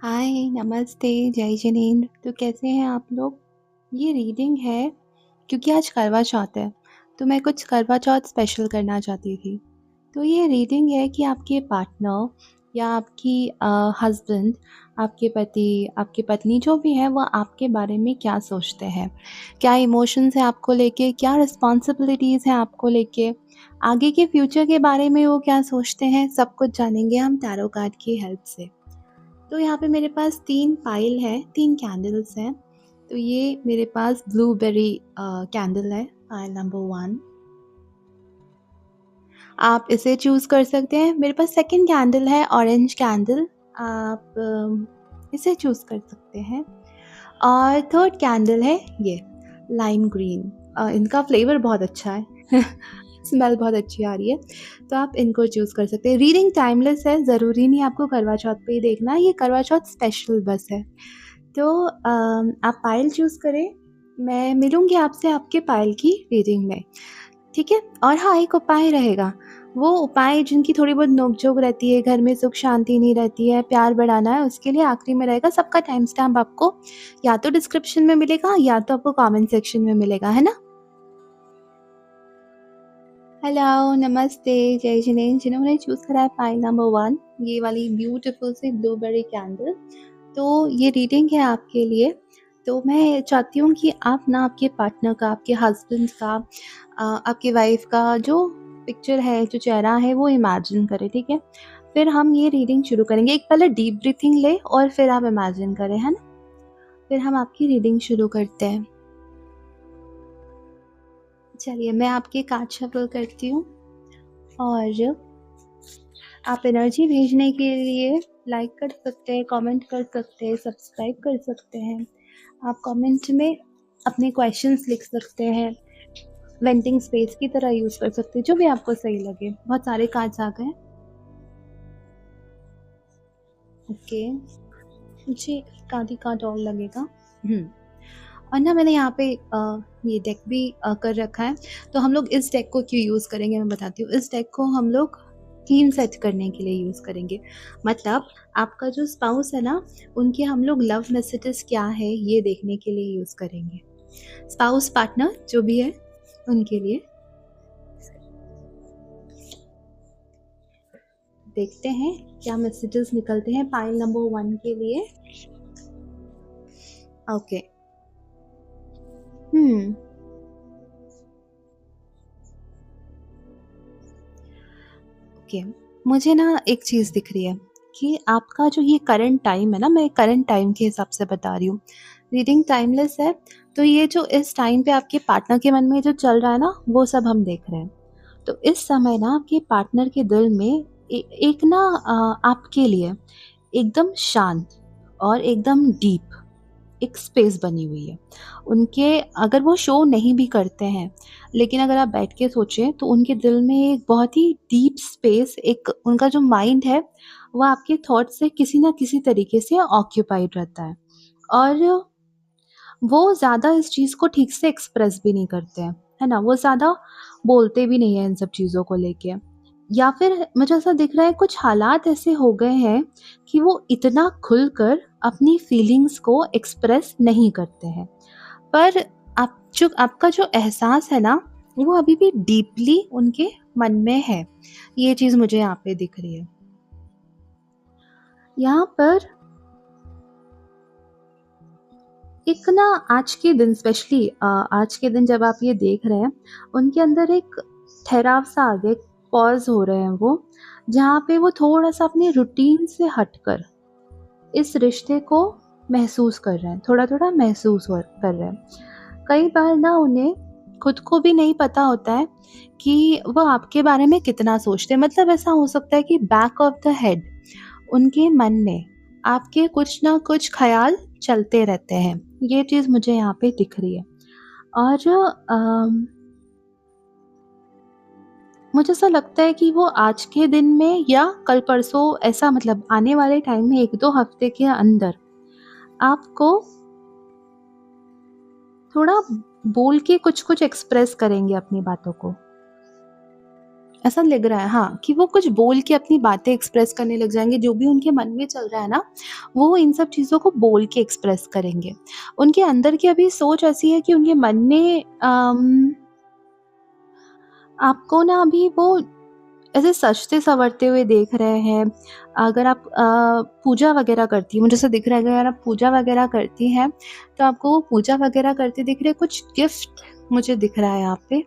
हाय, नमस्ते, जय जिनेंद्र। तो कैसे हैं आप लोग? ये रीडिंग है क्योंकि आज करवा चौथ है, तो मैं कुछ करवा चौथ स्पेशल करना चाहती थी। तो ये रीडिंग है कि आपके पार्टनर या आपकी हस्बैंड, आपके पति, आपकी पत्नी जो भी है, वो आपके बारे में क्या सोचते हैं? क्या इमोशंस हैं आपको लेके? क्या रिस्पॉन्सिबिलिटीज़ हैं आपको लेके? आगे के फ्यूचर के बारे में वो क्या सोचते हैं? सब कुछ जानेंगे हम टैरो कार्ड की हेल्प से। तो यहाँ पे मेरे पास 3 पाइल हैं, 3 कैंडल्स हैं। तो ये मेरे पास ब्लूबेरी कैंडल है, पाइल नंबर 1। आप इसे चूज़ कर सकते हैं। मेरे पास सेकंड कैंडल है ऑरेंज कैंडल, आप इसे चूज़ कर सकते हैं। और थर्ड कैंडल है ये लाइम ग्रीन। इनका फ्लेवर बहुत अच्छा है। स्मेल बहुत अच्छी आ रही है, तो आप इनको चूज़ कर सकते हैं। रीडिंग टाइमलेस है, ज़रूरी नहीं आपको करवा चौथ पे ही देखना है, ये करवा चौथ स्पेशल बस है। तो आप पायल चूज़ करें, मैं मिलूँगी आपसे आपके पायल की रीडिंग में, ठीक है? और हाँ, एक उपाय रहेगा, वो उपाय जिनकी थोड़ी बहुत नोक-झोंक रहती है, घर में सुख शांति नहीं रहती है, प्यार बढ़ाना है, उसके लिए आखिरी में रहेगा। सबका टाइम स्टैम्प आपको या तो डिस्क्रिप्शन में मिलेगा या तो आपको कमेंट सेक्शन में मिलेगा, है ना? हेलो, नमस्ते, जय जिनेंद्र। जिन्होंने चूज़ करा है पाइल नंबर 1, ये वाली ब्यूटीफुल सी ब्लूबेरी कैंडल, तो ये रीडिंग है आपके लिए। तो मैं चाहती हूँ कि आप ना आपके पार्टनर का, आपके हस्बैंड का, आपकी वाइफ़ का जो पिक्चर है, जो चेहरा है, वो इमेजिन करें, ठीक है? फिर हम ये रीडिंग शुरू करेंगे। एक पहले डीप ब्रीथिंग लें और फिर आप इमेजिन करें, है ना? फिर हम आपकी रीडिंग शुरू करते हैं। चलिए, मैं आपके कार्ड शफल करती हूँ और आप एनर्जी भेजने के लिए लाइक कर सकते हैं, कमेंट कर सकते हैं, सब्सक्राइब कर सकते हैं। आप कमेंट में अपने क्वेश्चंस लिख सकते हैं, वेंटिंग स्पेस की तरह यूज़ कर सकते हैं, जो भी आपको सही लगे। बहुत सारे कार्ड्स आ गए। ओके, मुझे एक आधी कार्ड और लगेगा। और ना मैंने यहाँ पे ये डेक भी कर रखा है, तो हम लोग इस डेक को क्यों यूज़ करेंगे मैं बताती हूँ। इस डेक को हम लोग थीम सेट करने के लिए यूज़ करेंगे। मतलब आपका जो स्पाउस है ना, उनके हम लोग लव मैसेजेस क्या है ये देखने के लिए यूज़ करेंगे। स्पाउस पार्टनर जो भी है उनके लिए देखते हैं क्या मैसेजेस निकलते हैं पाइल नंबर 1 के लिए। ओके। हम्म ओके, मुझे ना एक चीज़ दिख रही है कि आपका जो ये करंट टाइम है ना, मैं करंट टाइम के हिसाब से बता रही हूँ। रीडिंग टाइमलेस है, तो ये जो इस टाइम पे आपके पार्टनर के मन में जो चल रहा है ना, वो सब हम देख रहे हैं। तो इस समय ना आपके पार्टनर के दिल में एक ना आपके लिए एकदम शांत और एकदम डीप एक स्पेस बनी हुई है। उनके अगर वो शो नहीं भी करते हैं, लेकिन अगर आप बैठ के सोचें तो उनके दिल में एक बहुत ही डीप स्पेस, एक उनका जो माइंड है, वो आपके थॉट से किसी न किसी तरीके से ऑक्यूपाइड रहता है। और वो ज़्यादा इस चीज़ को ठीक से एक्सप्रेस भी नहीं करते हैं, है ना? वो ज़्यादा बोलते भी नहीं हैं इन सब चीज़ों को लेके। या फिर मुझे ऐसा दिख रहा है कुछ हालात ऐसे हो गए हैं कि वो इतना खुलकर अपनी फीलिंग्स को एक्सप्रेस नहीं करते हैं। पर आपका जो एहसास है ना, वो अभी भी डीपली उनके मन में है। ये चीज़ मुझे यहाँ पे दिख रही है। यहाँ पर एक ना आज के दिन स्पेशली आज के दिन जब आप ये देख रहे हैं, उनके अंदर एक ठहराव सा आ गया, एक पॉज़ हो रहे हैं वो, जहाँ पे वो थोड़ा-सा अपने रूटीन से हटकर इस रिश्ते को महसूस कर रहे हैं, थोड़ा-थोड़ा महसूस कर रहे हैं। कई बार ना उन्हें खुद को भी नहीं पता होता है कि वो आपके बारे में कितना सोचते हैं। मतलब ऐसा हो सकता है कि बैक ऑफ द हेड उनके मन में आपके कुछ ना कुछ ख़्याल चलते रहते हैं। ये चीज़ मुझे यहाँ पे दिख रही है। और मुझे ऐसा लगता है कि वो आज के दिन में या कल परसों, ऐसा मतलब आने वाले टाइम में 1-2 हफ़्ते के अंदर आपको थोड़ा बोल के कुछ-कुछ एक्सप्रेस करेंगे अपनी बातों को। ऐसा लग रहा है हाँ, कि वो कुछ बोल के अपनी बातें एक्सप्रेस करने लग जाएँगे, जो भी उनके मन में चल रहा है ना, वो इन सब चीज़ों को बोल के एक्सप्रेस करेंगे। उनके अंदर की अभी सोच ऐसी है कि उनके मन में आपको ना अभी वो ऐसे सजते-संवरते हुए देख रहे हैं। अगर आप पूजा वगैरह करती हैं, मुझे ऐसा दिख रहा है अगर आप पूजा वगैरह करती हैं, तो आपको वो पूजा वगैरह करते दिख रहे हैं। कुछ गिफ्ट मुझे दिख रहा है यहाँ पे।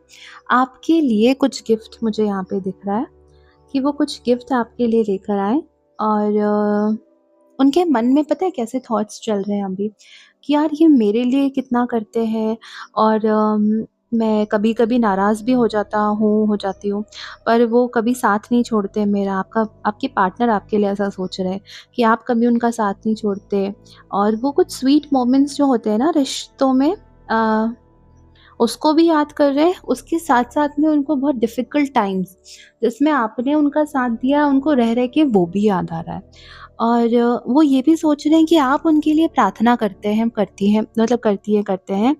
आपके लिए कुछ गिफ्ट मुझे यहाँ पे दिख रहा है कि वो कुछ गिफ्ट आपके लिए लेकर आएँ और उनके मन में पता है कैसे थॉट्स चल रहे हैं अभी कि यार ये मेरे लिए कितना करते हैं और मैं कभी-कभी नाराज़ भी हो जाती हूँ, पर वो कभी साथ नहीं छोड़ते मेरा। आपका आपके पार्टनर आपके लिए ऐसा सोच रहे हैं कि आप कभी उनका साथ नहीं छोड़ते और वो कुछ स्वीट मोमेंट्स जो होते हैं ना रिश्तों में उसको भी याद कर रहे हैं, उसके साथ-साथ में उनको बहुत डिफ़िकल्ट टाइम्स जिसमें आपने उनका साथ दिया, उनको रह-रह के वो भी याद आ रहा है। और वो ये भी सोच रहे हैं कि आप उनके लिए प्रार्थना करते हैं करती हैं मतलब करती हैं करते हैं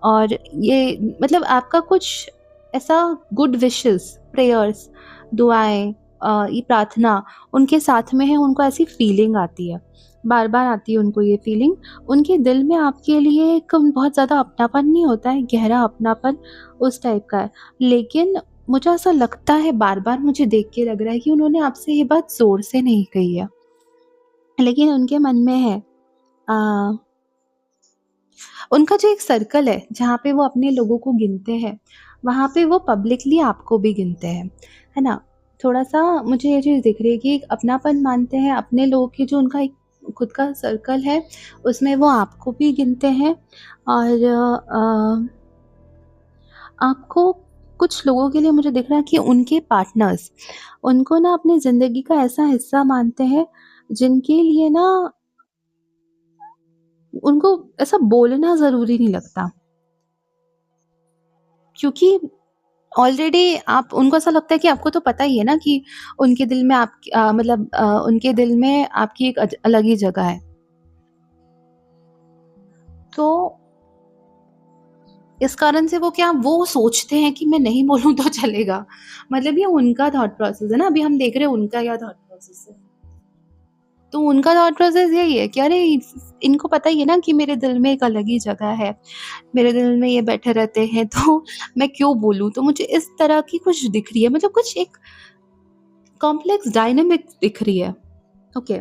और ये मतलब आपका कुछ ऐसा गुड विशेस, प्रेयर्स, दुआएँ ये प्रार्थना उनके साथ में है, उनको ऐसी फीलिंग आती है। बार-बार आती है उनको ये फीलिंग उनके दिल में आपके लिए एक बहुत ज़्यादा अपनापन नहीं होता है, गहरा अपनापन उस टाइप का है। लेकिन मुझे ऐसा लगता है बार-बार मुझे देख के लग रहा है कि उन्होंने आपसे ये बात ज़ोर से नहीं कही है, लेकिन उनके मन में है। अ, उनका जो एक सर्कल है, जहाँ पे वो अपने लोगों को गिनते हैं, वहाँ पे वो पब्लिकली आपको भी गिनते हैं, है ना? थोड़ा-सा मुझे ये चीज़ दिख रही है कि एक अपनापन मानते हैं, अपने लोगों की जो उनका एक खुद का सर्कल है, उसमें वो आपको भी गिनते हैं और आपको कुछ लोगों के लिए मुझे दिख रहा है कि उनके पार्टनर्स, उनको ना अपनी ज़िंदगी का ऐसा हिस्सा मानते हैं, जिनके लिए ना उनको ऐसा बोलना ज़रूरी नहीं लगता। क्योंकि ऑलरेडी आप उनको ऐसा लगता है कि आपको तो पता ही है ना कि उनके दिल में मतलब उनके दिल में आपकी एक अलग ही जगह है। तो इस कारण से वो सोचते हैं कि मैं नहीं बोलूँ तो चलेगा। मतलब ये उनका थॉट प्रोसेस है ना, अभी हम देख रहे हैं उनका क्या थॉट प्रोसेस है। तो उनका थॉट प्रोसेस यही है कि अरे इनको पता ही है ना कि मेरे दिल में एक अलग ही जगह है। मेरे दिल में ये बैठे रहते हैं तो मैं क्यों बोलूँ? तो मुझे इस तरह की कुछ दिख रही है मतलब कुछ एक कॉम्प्लेक्स डायनामिक दिख रही है। ओके।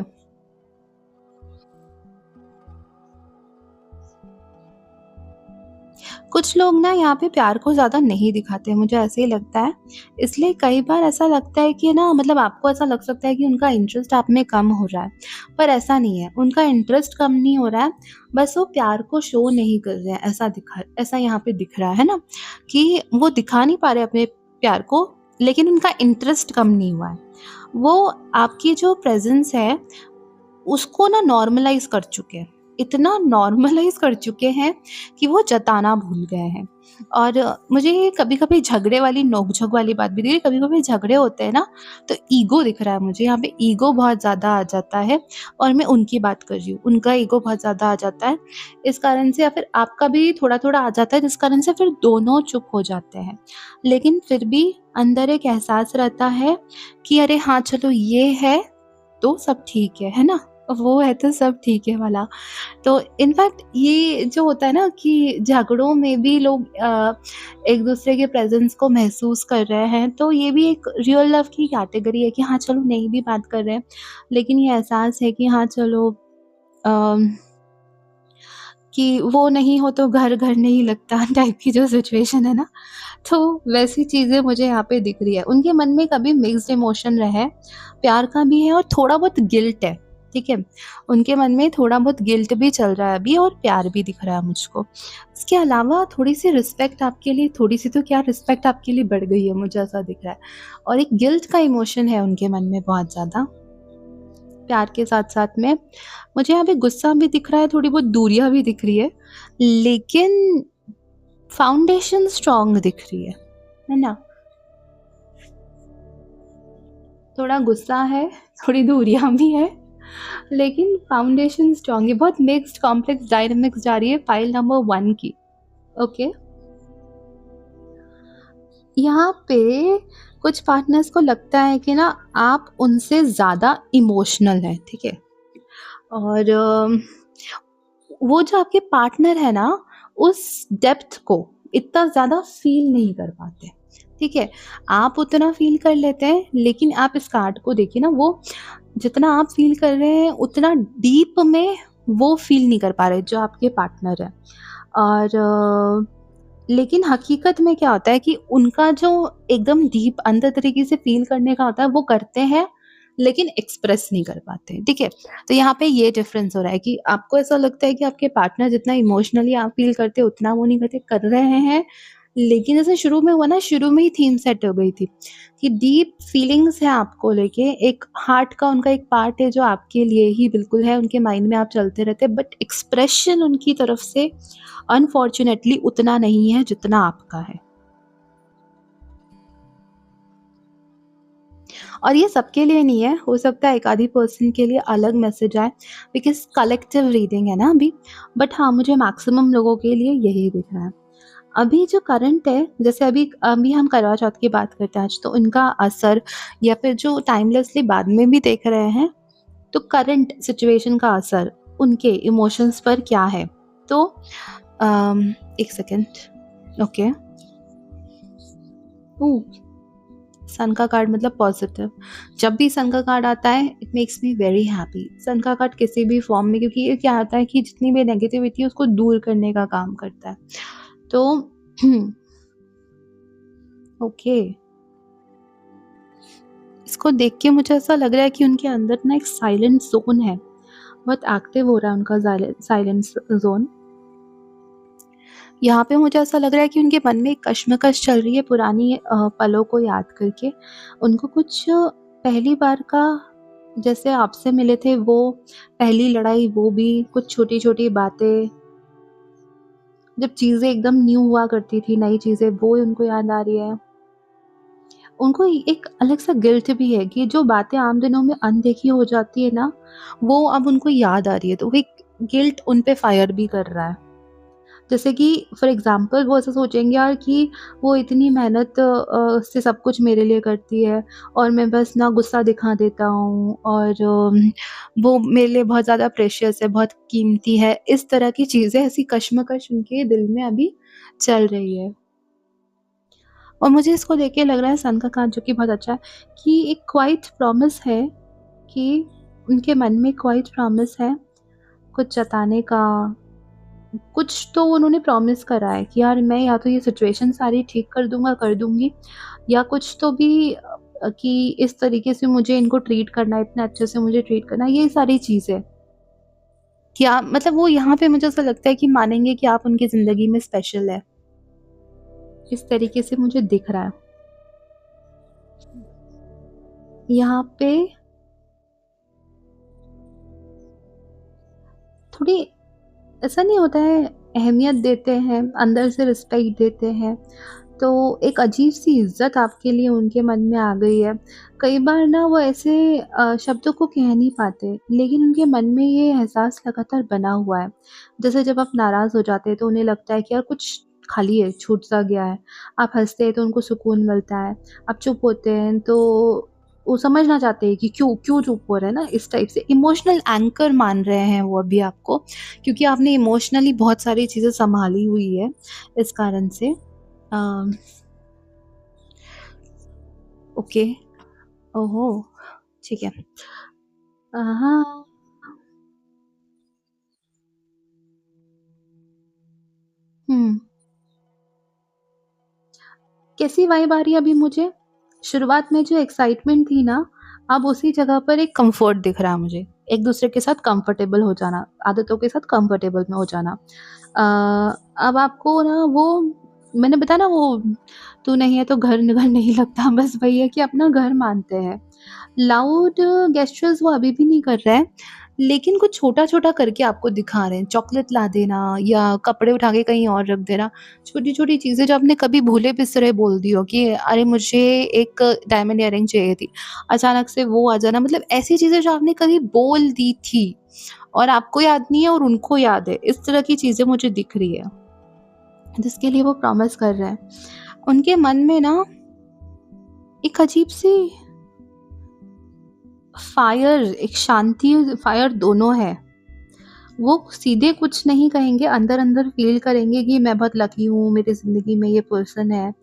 कुछ लोग ना यहाँ पे प्यार को ज़्यादा नहीं दिखाते, मुझे ऐसे ही लगता है। इसलिए कई बार ऐसा लगता है कि ना मतलब आपको ऐसा लग सकता है कि उनका इंटरेस्ट आप में कम हो रहा है, पर ऐसा नहीं है। उनका इंटरेस्ट कम नहीं हो रहा है, बस वो प्यार को शो नहीं कर रहे हैं, ऐसा यहाँ पे दिख रहा है ना, कि वो दिखा नहीं पा रहे अपने प्यार को, लेकिन उनका इंटरेस्ट कम नहीं हुआ है। वो आपकी जो प्रेज़ेंस है उसको ना नॉर्मलाइज़ कर चुके हैं। इतना नॉर्मलाइज़ कर चुके हैं कि वो जताना भूल गए हैं। और मुझे ये कभी-कभी झगड़े वाली नोक-झोंक वाली बात भी दिख रही है। कभी-कभी झगड़े होते हैं ना, तो ईगो दिख रहा है मुझे। यहाँ पे ईगो बहुत ज़्यादा आ जाता है और मैं उनकी बात कर रही हूँ। उनका ईगो बहुत ज़्यादा आ जाता है। इस कारण से या फिर आपका भी थोड़ा-थोड़ा आ जाता है, जिस कारण से फिर दोनों चुप हो जाते हैं। लेकिन फिर भी अंदर एक एहसास रहता है कि अरे हाँ, चलो ये है तो सब ठीक है ना? वो है तो सब ठीक है वाला। तो इनफैक्ट ये जो होता है ना कि झगड़ों में भी लोग एक-दूसरे के प्रेज़ेंस को महसूस कर रहे हैं, तो ये भी एक रियल लव की कैटेगरी है कि हाँ, चलो नहीं भी बात कर रहे हैं, लेकिन ये एहसास है कि हाँ, चलो अम, कि वो नहीं हो तो घर नहीं लगता टाइप की जो सिचुएशन है ना, तो वैसी चीज़ें मुझे यहाँ पे दिख रही है। उनके मन में कभी मिक्स्ड इमोशन रहा है, प्यार का भी है और थोड़ा बहुत गिल्ट है, ठीक है? उनके मन में थोड़ा बहुत गिल्ट भी चल रहा है अभी और प्यार भी दिख रहा है मुझको। इसके अलावा थोड़ी-सी रिस्पेक्ट आपके लिए थोड़ी-सी तो क्या रिस्पेक्ट आपके लिए बढ़ गई है, मुझे ऐसा दिख रहा है। और एक गिल्ट का इमोशन है उनके मन में बहुत ज़्यादा, प्यार के साथ-साथ में। मुझे यहाँ पे गुस्सा भी दिख रहा है, थोड़ी बहुत दूरियाँ भी दिख रही है, लेकिन फाउंडेशन स्ट्रॉन्ग दिख रही है ना? थोड़ा गुस्सा है, थोड़ी दूरियाँ भी हैं, लेकिन फाउंडेशन स्ट्रॉन्ग है। बहुत मिक्स्ड कॉम्प्लेक्स डायनामिक्स जा रही है फाइल नंबर 1 की। ओके। यहाँ पे कुछ पार्टनर्स को लगता है कि ना आप उनसे ज़्यादा इमोशनल हैं, ठीक है? और वो जो आपके पार्टनर है ना, उस डेप्थ को इतना ज़्यादा फ़ील नहीं कर पाते, ठीक है? आप उतना फ़ील कर लेते हैं, लेकिन आप इस कार्ड को देखिए ना, वो जितना आप फ़ील कर रहे हैं, उतना डीप में वो फ़ील नहीं कर पा रहे, जो आपके पार्टनर हैं। और लेकिन हकीकत में क्या होता है कि उनका जो एकदम डीप अंदर तरीके से फ़ील करने का होता है, वो करते हैं, लेकिन एक्सप्रेस नहीं कर पाते, ठीक है? तो यहाँ पे ये डिफ़रेंस हो रहा है कि आपको ऐसा लगता है कि आपके पार्टनर जितना इमोशनली आप फ़ील करते हैं, उतना वो नहीं करते, कर रहे हैं, लेकिन जैसे शुरू में हुआ ना, शुरू में ही थीम सेट हो गई थी कि डीप फीलिंग्स हैं आपको लेके, एक हार्ट का उनका एक पार्ट है जो आपके लिए ही बिल्कुल है, उनके माइंड में आप चलते रहते हैं, बट एक्सप्रेशन उनकी तरफ से अनफॉर्च्यूनेटली उतना नहीं है जितना आपका है। और ये सबके लिए नहीं है, हो सकता है एक आधी पर्सन के लिए अलग मैसेज आए, बिकॉज़ कलेक्टिव रीडिंग है ना अभी। बट हाँ, मुझे मैक्सिमम लोगों के लिए यही दिख रहा है। अभी जो करंट है, जैसे अभी अभी हम करवा चौथ की बात करते हैं आज, तो उनका असर या फिर जो टाइमलेसली बाद में भी देख रहे हैं, तो करंट सिचुएशन का असर उनके इमोशंस पर क्या है? तो एक सेकंड। ओके। ओह! सन का कार्ड मतलब पॉजिटिव। जब भी सन का कार्ड आता है, it makes me very happy. Sun का कार्ड किसी भी फॉर्म में, क्योंकि ये क्या होता है कि जितनी भी नेगेटिविटी है उसको दूर करने का काम करता है। तो ओके, इसको देख के मुझे ऐसा लग रहा है कि उनके अंदर ना एक साइलेंट ज़ोन है, बहुत एक्टिव हो रहा है उनका साइलेंट ज़ोन। यहाँ पे मुझे ऐसा लग रहा है कि उनके मन में एक कश्मकश चल रही है पुरानी पलों को याद करके। उनको कुछ पहली बार का, जैसे आपसे मिले थे वो पहली लड़ाई, वो भी कुछ छोटी-छोटी बातें, जब चीज़ें एकदम न्यू हुआ करती थी, नई चीज़ें, वो उनको याद आ रही है। उनको एक अलग सा गिल्ट भी है कि जो बातें आम दिनों में अनदेखी हो जाती है ना, वो अब उनको याद आ रही है, तो वो एक गिल्ट उन पे फायर भी कर रहा है। जैसे कि फॉर एग्ज़ाम्पल वो ऐसा सोचेंगे यार कि वो इतनी मेहनत से सब कुछ मेरे लिए करती है, और मैं बस ना गुस्सा दिखा देता हूँ, और वो मेरे लिए बहुत ज़्यादा प्रेशियस है, बहुत कीमती है। इस तरह की चीज़ें, ऐसी कशमकश उनके दिल में अभी चल रही है। और मुझे इसको देख के लग रहा है, सन का कार्ड जो कि बहुत अच्छा है, कि एक क्वाइट प्रॉमिस है, कि उनके मन में क्वाइट प्रॉमिस है कुछ जताने का। कुछ तो उन्होंने प्रॉमिस करा है कि यार मैं या तो ये सिचुएशन सारी ठीक कर दूँगा, कर दूँगी, या कुछ तो भी कि इस तरीके से मुझे इनको ट्रीट करना है, इतने अच्छे से मुझे ट्रीट करना है, ये सारी चीज़ें। क्या मतलब, वो यहाँ पे मुझे ऐसा लगता है कि मानेंगे कि आप उनकी ज़िंदगी में स्पेशल है। इस तरीके से मुझे दिख रहा है। यहाँ पे थोड़ी, ऐसा नहीं होता है, अहमियत देते हैं, अंदर से रिस्पेक्ट देते हैं, तो एक अजीब-सी इज़्ज़त आपके लिए उनके मन में आ गई है। कई बार ना वो ऐसे शब्दों को कह नहीं पाते, लेकिन उनके मन में ये एहसास लगातार बना हुआ है। जैसे जब आप नाराज़ हो जाते हैं तो उन्हें लगता है कि यार कुछ खाली है, छूट-सा गया है। आप हँसते हैं तो उनको सुकून मिलता है। आप चुप होते हैं तो वो समझना चाहते हैं कि क्यों क्यों चुप हो रहे हैं ना, इस टाइप से इमोशनल एंकर मान रहे हैं वो अभी आपको, क्योंकि आपने इमोशनली बहुत सारी चीज़ें सँभाली हुई है इस कारण से। अ, ओके, ओहो! ठीक है। हाँ, हुँ। कैसी वाइब आ रही है अभी मुझे? शुरुआत में जो एक्साइटमेंट थी ना, अब उसी जगह पर एक कम्फ़र्ट दिख रहा है मुझे। एक-दूसरे के साथ कंफ़र्टेबल हो जाना, आदतों के साथ कंफ़र्टेबल में हो जाना। अब आपको ना वो, मैंने बताया ना वो, तू नहीं है तो घर घर नहीं लगता, बस वही है कि अपना घर मानते हैं। लाउड गेस्चर्स वो अभी भी नहीं कर रहा है, लेकिन कुछ छोटा-छोटा करके आपको दिखा रहे हैं। चॉकलेट ला देना, या कपड़े उठा के कहीं और रख देना। छोटी-छोटी चीज़ें जो आपने कभी भूले-बिसरे बोल दी हो कि अरे मुझे एक डायमंड इयररिंग चाहिए थी। अचानक से वो आ जाना, मतलब ऐसी चीज़ें जो आपने कभी बोल दी थी और आपको याद नहीं है और उनको याद है। इस तरह की चीज़ें मुझे दिख रही है, जिसके लिए वो प्रॉमिस कर रहे हैं। उनके मन में ना एक अजीब-सी फायर, एक शांति और फायर दोनों है। वो सीधे कुछ नहीं कहेंगे, अंदर-अंदर फ़ील करेंगे कि मैं बहुत लकी हूँ, मेरी ज़िंदगी में ये पर्सन है।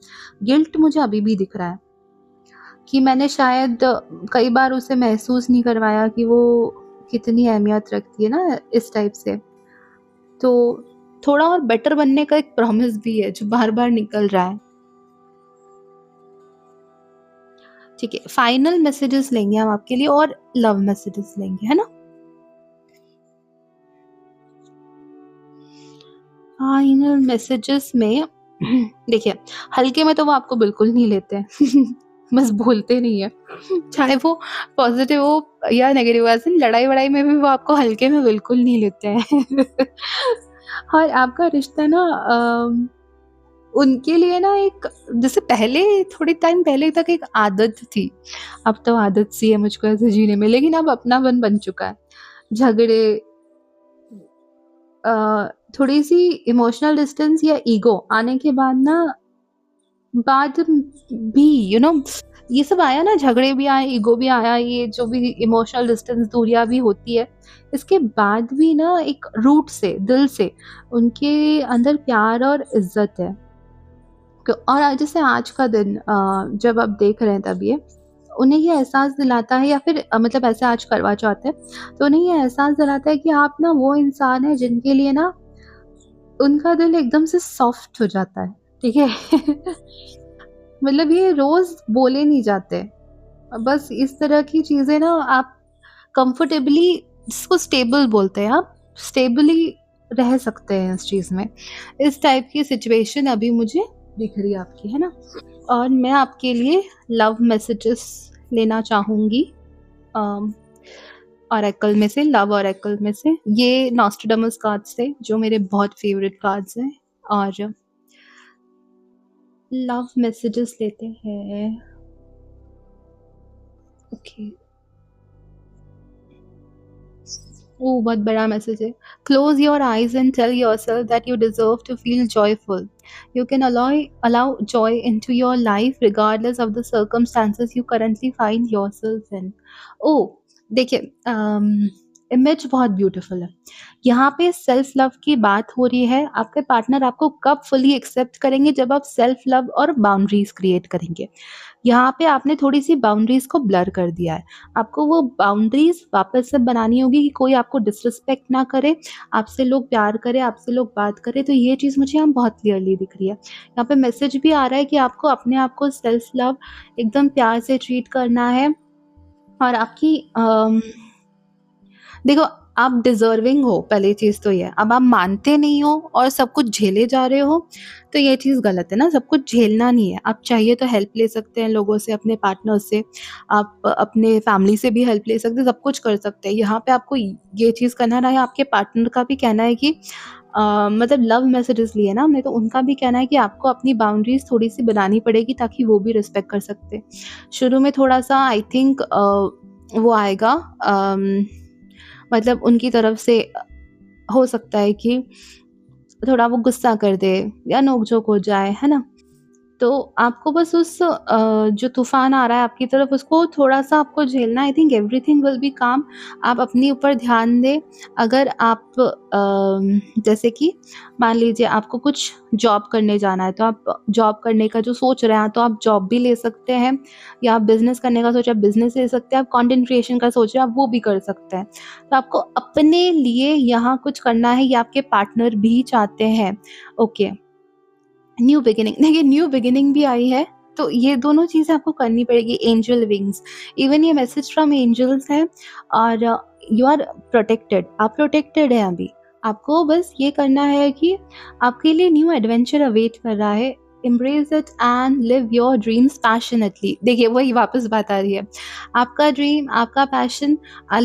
गिल्ट मुझे अभी भी दिख रहा है कि मैंने शायद कई बार उसे महसूस नहीं करवाया कि वो कितनी अहमियत रखती है ना, इस टाइप से। तो थोड़ा और बेटर बनने का एक प्रॉमिस भी है जो बार-बार निकल रहा है। ठीक है, फाइनल मैसेजेस लेंगे हम आपके लिए और लव मैसेजेस लेंगे, है ना? फाइनल मैसेजेस में देखिए, हल्के में तो वो आपको बिल्कुल नहीं लेते हैं। बस बोलते नहीं है। चाहे वो पॉज़िटिव हो या नेगेटिव, ऐसे लड़ाई-वड़ाई में भी वो आपको हल्के में बिल्कुल नहीं लेते हैं। और आपका रिश्ता ना उनके लिए ना एक, जैसे पहले थोड़े टाइम पहले तक एक आदत थी। अब तो आदत सी है मुझको ऐसे जीने में, लेकिन अब अपनापन बन चुका है। झगड़े, अ, थोड़ी-सी इमोशनल डिस्टेंस या ईगो आने के बाद ना, बाद भी ये सब आया ना, झगड़े भी आए, ईगो भी आया, ये जो भी इमोशनल डिस्टेंस, दूरियाँ भी होती है। इसके बाद भी ना एक रूट से, दिल से उनके अंदर प्यार और इज़्ज़त है। क और जैसे आज का दिन जब आप देख रहे हैं तब ये, उन्हें ये एहसास दिलाता है, या फिर मतलब ऐसे आज करवा चौथ है, तो उन्हें ये एहसास दिलाता है कि आप ना वो इंसान हैं जिनके लिए ना उनका दिल एकदम से सॉफ्ट हो जाता है, ठीक है? मतलब ये रोज़ बोले नहीं जाते। बस इस तरह की चीज़ें ना आप कंफर्टेबली, जिसको स्टेबल बोलते हैं, आप स्टेबली रह सकते हैं इस चीज़ में। इस टाइप की सिचुएशन अभी मुझे दिख रही है आपकी, है ना? और मैं आपके लिए लव मैसेजेस लेना चाहूँगी, अम, ओरेकल में से, लव ओरेकल में से। ये नॉस्ट्रेडमस कार्ड्स थे जो मेरे बहुत फ़ेवरेट कार्ड्स हैं, और लव मैसेजेस लेते हैं। ओके। ओह! बहुत बड़ा मैसेज है। Close your eyes and tell yourself that you deserve to feel joyful. You can allow joy into your life regardless of the circumstances you currently find yourself in. ओह! देखिए, image बहुत beautiful है। यहाँ पे self love की बात हो रही है, आपके पार्टनर आपको कब फुली एक्सेप्ट करेंगे, जब आप सेल्फ लव और बाउंड्रीज़ क्रिएट करेंगे। यहाँ पे आपने थोड़ी-सी बाउंड्रीज़ को ब्लर कर दिया है। आपको वो बाउंड्रीज़ वापस से बनानी होगी कि कोई आपको डिसरिस्पेक्ट ना करे, आपसे लोग प्यार करें, आपसे लोग बात करें, तो ये चीज़ मुझे यहाँ बहुत क्लियरली दिख रही है। यहाँ पे मैसेज भी आ रहा है कि आपको अपने आप को सेल्फ लव एकदम प्यार से ट्रीट करना है, और आपकी देखो, आप डिज़र्विंग हो, पहली चीज़ तो ये है। अब आप मानते नहीं हो और सब कुछ झेले जा रहे हो, तो ये चीज़ गलत है ना, सब कुछ झेलना नहीं है। आप चाहिए तो हेल्प ले सकते हैं लोगों से, अपने पार्टनर से, आप अपने फैमिली से भी हेल्प ले सकते हैं, सब कुछ कर सकते हैं। यहाँ पे आपको ये चीज़ करना है, आपके पार्टनर का भी कहना है कि मतलब लव मैसेजेस लिए ना हमने, तो उनका भी कहना है कि आपको अपनी बाउंड्रीज़ थोड़ी-सी बनानी पड़ेगी ताकि वो भी रिस्पेक्ट कर सकते हैं। शुरू में थोड़ा-सा आई थिंक वो आएगा, अम मतलब उनकी तरफ से हो सकता है कि थोड़ा वो गुस्सा कर दे या नोक-झोंक हो जाए, है ना? तो आपको बस उस जो तूफ़ान आ रहा है आपकी तरफ, उसको थोड़ा-सा आपको झेलना है। I think everything will be काम। आप अपने ऊपर ध्यान दें। अगर आप जैसे कि मान लीजिए आपको कुछ जॉब करने जाना है, तो आप जॉब करने का जो सोच रहे हैं, तो आप जॉब भी ले सकते हैं, या आप बिज़नेस करने का सोच रहे हैं, आप बिज़नेस ले सकते हैं, आप कंटेंट क्रिएशन का सोच रहे हैं, आप वो भी कर सकते हैं। तो आपको अपने लिए यहाँ कुछ करना है, ये आपके पार्टनर भी चाहते हैं। ओके। न्यू बिगिनिंग, देखिए न्यू बिगिनिंग भी आई है, तो ये दोनों चीज़ें आपको करनी पड़ेगी। एंजल विंग्स, इवन ये मैसेज फ्रॉम एंजल्स है, और यू आर प्रोटेक्टेड, आप प्रोटेक्टेड हैं अभी। आपको बस ये करना है कि आपके लिए न्यू एडवेंचर अवेट कर रहा है। Embrace it and live your dreams passionately. देखिए वही वापस बात आ रही है, आपका ड्रीम, आपका पैशन,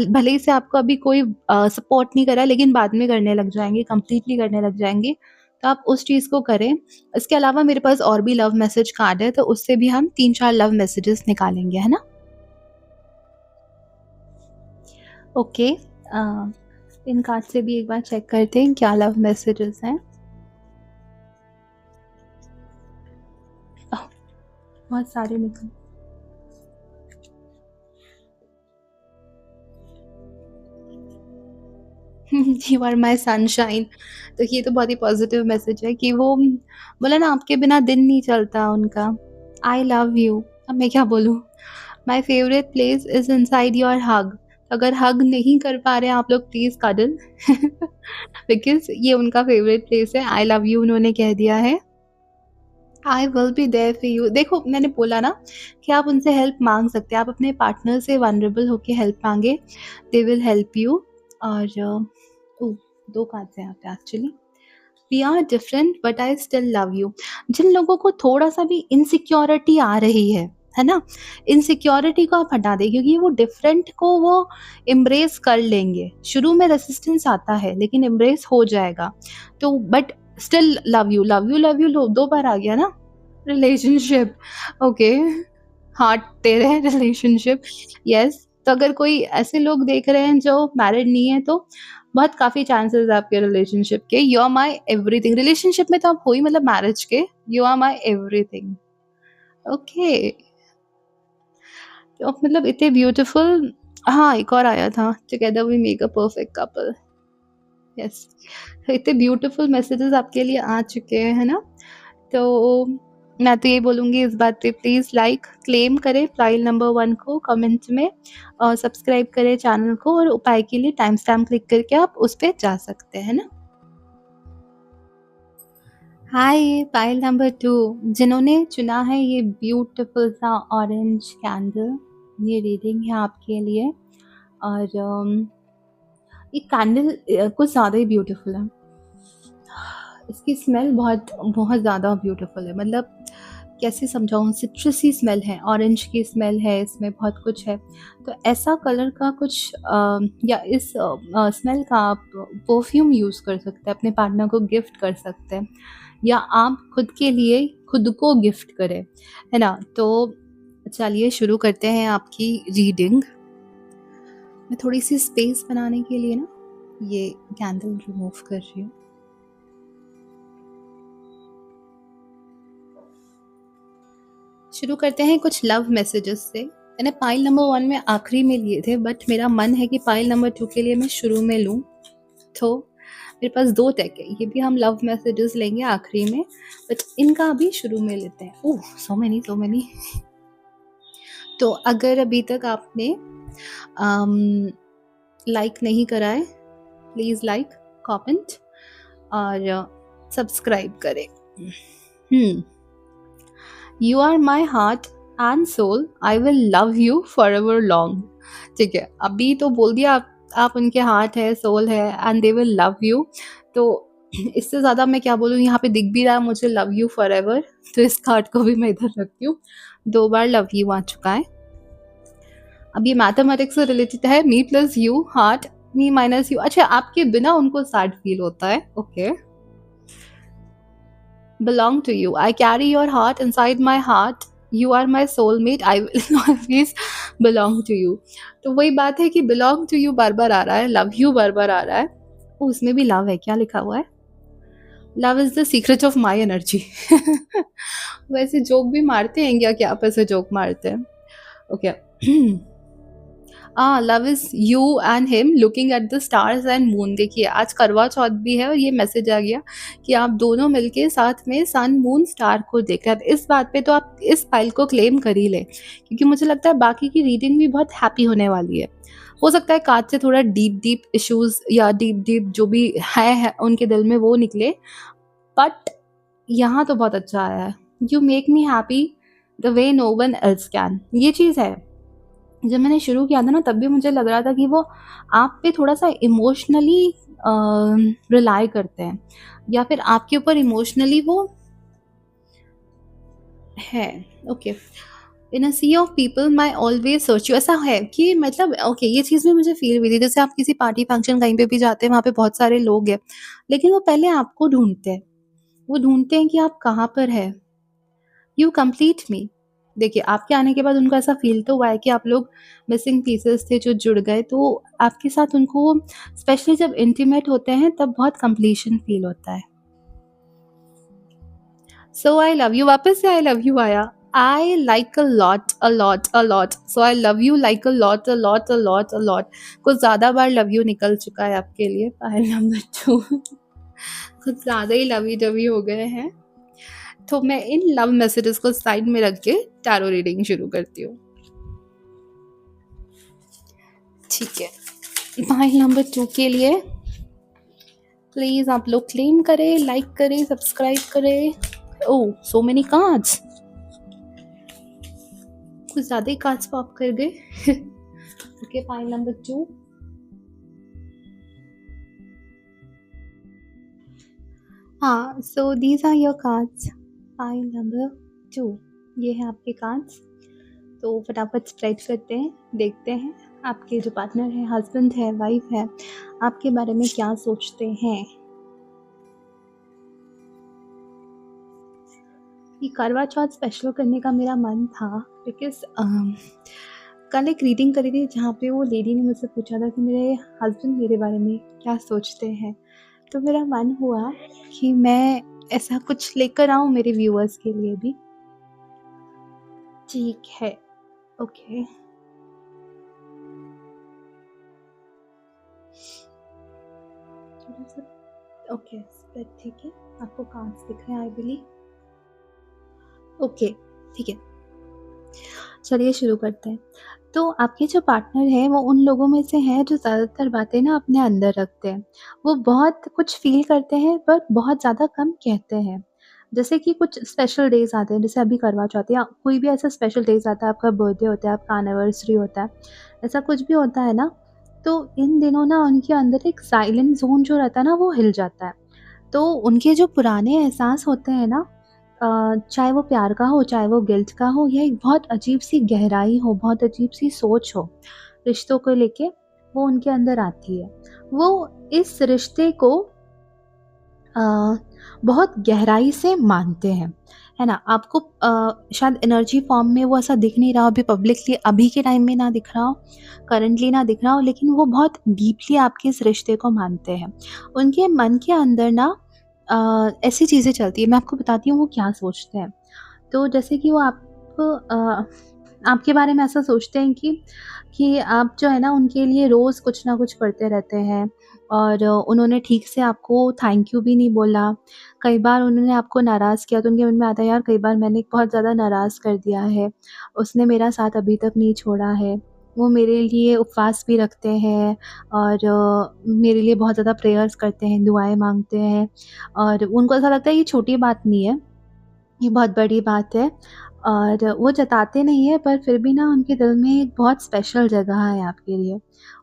भले ही से आपको अभी कोई सपोर्ट नहीं कर रहा है, लेकिन बाद में करने लग जाएंगे, कंप्लीटली करने लग जाएंगे, तो आप उस चीज़ को करें। इसके अलावा मेरे पास और भी लव मैसेज कार्ड है, तो उससे भी हम 3-4 लव मैसेजेस निकालेंगे, है ना? ओके, इन कार्ड से भी एक बार चेक करते हैं क्या लव मैसेजेस हैं। ओह! बहुत सारे निकले। You are my sunshine. तो ये तो बहुत ही पॉजिटिव मैसेज है कि वो बोला ना आपके बिना दिन नहीं चलता उनका। I love you. अब मैं क्या बोलूँ? My favourite place is inside your hug. अगर हग नहीं कर पा रहे हैं आप लोग प्लीज़ cuddle बिकॉज़ ये उनका फेवरेट प्लेस है। आई लव यू उन्होंने कह दिया है। I will be there for you. देखो मैंने बोला ना कि आप उनसे हेल्प माँग सकते हैं। आप अपने पार्टनर से वल्नरेबल होके हेल्प माँगे, दे विल हेल्प यू। और ओह! 2 कार्ड्स हैं यहाँ पे actually. We are different but I still love you. जिन लोगों को थोड़ा-सा भी इनसिक्योरिटी आ रही है ना? इनसिक्योरिटी को आप हटा दें क्योंकि वो डिफरेंट को वो एम्ब्रेस कर लेंगे। शुरू में रेजिस्टेंस आता है लेकिन एम्ब्रेस हो जाएगा। तो but still love you, love you, love you लो 2 बार आ गया ना? रिलेशनशिप ओके, हार्ट तेरे हैं रिलेशनशिप यस। तो अगर कोई ऐसे लोग देख रहे हैं जो मैरिड नहीं है तो बहुत काफ़ी चांसेस है आपके रिलेशनशिप के। You are my everything. Relationship में तो आप हो ही मतलब मैरिज के। You are my everything. Okay. तो मतलब इतने ब्यूटीफुल। हाँ, एक और आया था together we make a perfect couple. Yes. तो इतने ब्यूटीफुल मैसेजेस आपके लिए आ चुके हैं, है ना? तो मैं तो यही बोलूँगी इस बात पे प्लीज़ लाइक क्लेम करें फाइल नंबर 1 को कमेंट में और सब्सक्राइब करें चैनल को और उपाय के लिए टाइम स्टैम्प क्लिक करके आप उस पे जा सकते हैं, है ना? हाय फाइल नंबर 2 जिन्होंने चुना है ये ब्यूटीफुल सा ऑरेंज कैंडल, ये रीडिंग है आपके लिए। और ये कैंडल कुछ ज़्यादा ही ब्यूटीफुल है। इसकी स्मेल बहुत बहुत ज़्यादा ब्यूटीफुल है। मतलब कैसे समझाऊँ, सिट्रसी स्मेल है, ऑरेंज की स्मेल है, इसमें बहुत कुछ है। तो ऐसा कलर का कुछ या इस स्मेल का आप परफ्यूम यूज़ कर सकते हैं, अपने पार्टनर को गिफ्ट कर सकते हैं या आप खुद के लिए खुद को गिफ्ट करें, है ना? तो चलिए शुरू करते हैं आपकी रीडिंग। मैं थोड़ी-सी स्पेस बनाने के लिए ना ये कैंडल रिमूव कर रही हूँ। शुरू करते हैं कुछ लव मैसेजेस से। मैंने पाइल नंबर 1 में आखिरी में लिए थे बट मेरा मन है कि पाइल नंबर 2 के लिए मैं शुरू में लूँ। तो मेरे पास 2 डेक है, ये भी हम लव मैसेजेस लेंगे आखिरी में बट इनका अभी शुरू में लेते हैं। ओह! So many. तो अगर अभी तक आपने लाइक नहीं करा है, प्लीज़ लाइक, कमेंट और सब्सक्राइब करें। You are my heart and soul, I will love you for ever long. ठीक है, अभी तो बोल दिया आप उनके हार्ट है, सोल है and they will love you. तो इससे ज़्यादा मैं क्या बोलूँ, यहाँ पे दिख भी रहा है मुझे लव यू फॉर एवर। तो इस कार्ड को भी मैं इधर रखती हूँ। 2 बार लव यू आ चुका है। अब ये मैथमेटिक्स से रिलेटेड है, me plus you heart, me minus you. अच्छा, आपके बिना उनको सैड फील होता है, okay. belong to you. I carry your heart inside my heart. You are my soulmate. I will always belong to you. तो वही बात है कि belong to you बार बार आ रहा है, love you बार बार आ रहा है। ओ, उसमें भी love है, क्या लिखा हुआ है? Love is the secret of my energy. वैसे जोक भी मारते हैं क्या? क्या आप ऐसे जोक मारते हैं? Okay. Love is you and him looking at the stars and moon. देखिए आज करवा चौथ भी है और ये मैसेज आ गया कि आप दोनों मिलके साथ में सन मून स्टार को देख रहे हैं। अब इस बात पे तो आप इस फाइल को क्लेम कर ही लें क्योंकि मुझे लगता है बाकी की रीडिंग भी बहुत हैप्पी होने वाली है। हो सकता है कार्ड से थोड़ा डीप इश्यूज या डीप जो भी है उनके दिल में वो निकले बट यहाँ तो बहुत अच्छा आया है। You make me happy the way no one else can. ये चीज़ है, जब मैंने शुरू किया था ना तब भी मुझे लग रहा था कि वो आप पे थोड़ा-सा इमोशनली रिलाई करते हैं या फिर आपके ऊपर इमोशनली वो है। Okay. In a sea of people my always search you. ऐसा है कि मतलब ओके, ये चीज़ भी मुझे फ़ील हुई थी। जैसे आप किसी पार्टी फंक्शन कहीं पे भी जाते हैं, वहाँ पे बहुत सारे लोग हैं, लेकिन वो पहले आपको ढूँढते हैं। वो ढूँढते हैं कि आप कहाँ पर हैं। यू कंप्लीट मी। देखिए आपके आने के बाद उनको ऐसा फ़ील तो हुआ है कि आप लोग मिसिंग पीसेस थे जो जुड़ गए, तो आपके साथ उनको स्पेशली जब इंटीमेट होते हैं तब बहुत कंप्लीशन फ़ील होता है। सो आई लव यू, वापस से आई लव यू आया। I like a lot, a lot, a lot. So I love you like a lot, a lot, a lot, a lot. कुछ ज़्यादा बार लव यू निकल चुका है आपके लिए। पायल नंबर 2 कुछ ज़्यादा ही लवी डवी हो गए हैं। तो मैं इन लव मैसेजेस को साइड में रख के टैरो रीडिंग शुरू करती हूँ। ठीक है, पायल नंबर 2 के लिए प्लीज़ आप लोग क्लेम करें, लाइक करें, सब्सक्राइब करें। ओह, सो मेनी कार्ड्स, कुछ ज़्यादा ही कार्ड्स पॉप कर गए। Okay, pile number 2। हाँ, so these are your cards, pile number 2। ये है आपके कार्ड्स। तो फटाफट स्प्रेड करते हैं, देखते हैं आपके जो पार्टनर है, हस्बैंड है, वाइफ है, आपके बारे में क्या सोचते हैं। ये करवा चौथ स्पेशल करने का मेरा मन था, बिकॉज कल एक रीडिंग करी थी जहाँ पे वो लेडी ने मुझसे पूछा था कि मेरे हस्बैंड मेरे बारे में क्या सोचते हैं। तो मेरा मन हुआ कि मैं ऐसा कुछ लेकर आऊँ मेरे व्यूअर्स के लिए भी। ठीक है, ओके। थोड़ा सा ओके, स्प्रेड ठीक है, आपको कार्ड्स दिख रहे हैं आई बिलीव। ओके, ठीक है, चलिए शुरू करते हैं। तो आपके जो पार्टनर है वो उन लोगों में से है जो ज़्यादातर बातें ना अपने अंदर रखते हैं। वो बहुत कुछ फ़ील करते हैं पर बहुत ज़्यादा कम कहते हैं। जैसे कि कुछ स्पेशल डेज़ आते हैं, जैसे अभी करवा चौथ या कोई भी ऐसा स्पेशल डेज़ आता है, आपका बर्थडे होता है, आपका एनिवर्सरी होता है, ऐसा कुछ भी होता है ना, तो इन दिनों ना उनके अंदर एक साइलेंट ज़ोन जो रहता है ना वो हिल जाता है। तो उनके जो पुराने एहसास होते हैं ना, चाहे वो प्यार का हो, चाहे वो गिल्ट का हो, या एक बहुत अजीब-सी गहराई हो, बहुत अजीब-सी सोच हो, रिश्तों को लेके, वो उनके अंदर आती है। वो इस रिश्ते को अ, बहुत गहराई से मानते हैं, है ना? आपको शायद एनर्जी फॉर्म में वो ऐसा दिख नहीं रहा हो, अभी पब्लिकली अभी के टाइम में ना दिख रहा हो, करंटली ना दिख रहा हो, लेकिन वो बहुत डीपली आपके इस रिश्ते को मानते हैं। उनके मन के अंदर ना ऐसी चीज़ें चलती हैं, मैं आपको बताती हूँ वो क्या सोचते हैं। तो जैसे कि वो आपके बारे में ऐसा सोचते हैं कि आप जो है ना उनके लिए रोज़ कुछ ना कुछ करते रहते हैं, और उन्होंने ठीक से आपको थैंक यू भी नहीं बोला। कई बार उन्होंने आपको नाराज़ किया तो उनके मन में आता है, यार कई बार मैंने बहुत ज़्यादा नाराज़ कर दिया है, उसने मेरा साथ अभी तक नहीं छोड़ा है। वो मेरे लिए उपवास भी रखते हैं, और मेरे लिए बहुत ज़्यादा प्रेयर्स करते हैं, दुआएँ माँगते हैं, और उनको ऐसा लगता है ये छोटी बात नहीं है, ये बहुत बड़ी बात है, और वो जताते नहीं हैं पर फिर भी ना उनके दिल में एक बहुत स्पेशल जगह है आपके लिए,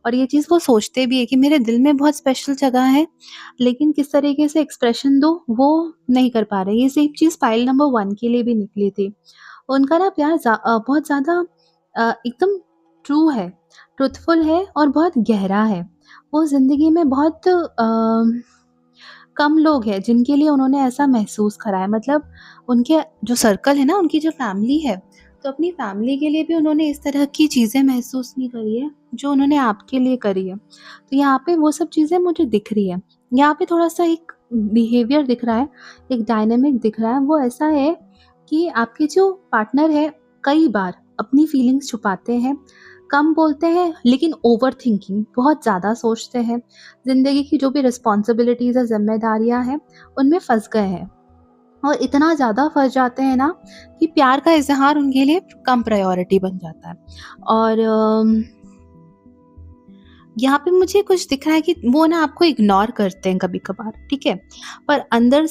और ये चीज़ वो सोचते भी हैं कि मेरे दिल में बहुत स्पेशल जगह है, लेकिन किस तरीके से एक्सप्रेशन दूँ वो नहीं कर पा रहे। ये सेम चीज़ पाइल नंबर 1 के लिए भी निकली थी। उनका ना प्यार बहुत ज़्यादा एकदम ट्रू है, ट्रुथफुल है और बहुत गहरा है। वो ज़िंदगी में बहुत कम लोग हैं जिनके लिए उन्होंने ऐसा महसूस करा है। मतलब उनके जो सर्कल है ना, उनकी जो फैमिली है, तो अपनी फैमिली के लिए भी उन्होंने इस तरह की चीज़ें महसूस नहीं करी है, जो उन्होंने आपके लिए करी है। तो यहाँ पे वो सब चीज़ें मुझे दिख रही है। यहाँ पे थोड़ा-सा एक बिहेवियर दिख रहा है, एक डायनामिक दिख रहा है। वो ऐसा है कि आपके जो पार्टनर है, कई बार अपनी फीलिंग्स छुपाते हैं, कम बोलते हैं, लेकिन ओवरथिंकिंग बहुत ज़्यादा सोचते हैं। ज़िंदगी की जो भी रिस्पॉन्सिबिलिटीज़ है, ज़िम्मेदारियाँ हैं, उनमें फँस गए हैं, और इतना ज़्यादा फँस जाते हैं ना कि प्यार का इज़हार उनके लिए कम प्रायोरिटी बन जाता है। और यहाँ पे मुझे कुछ दिख रहा है कि वो ना आपको इग्नोर करते हैं कभी-कभार, ठीक है? पर अंदर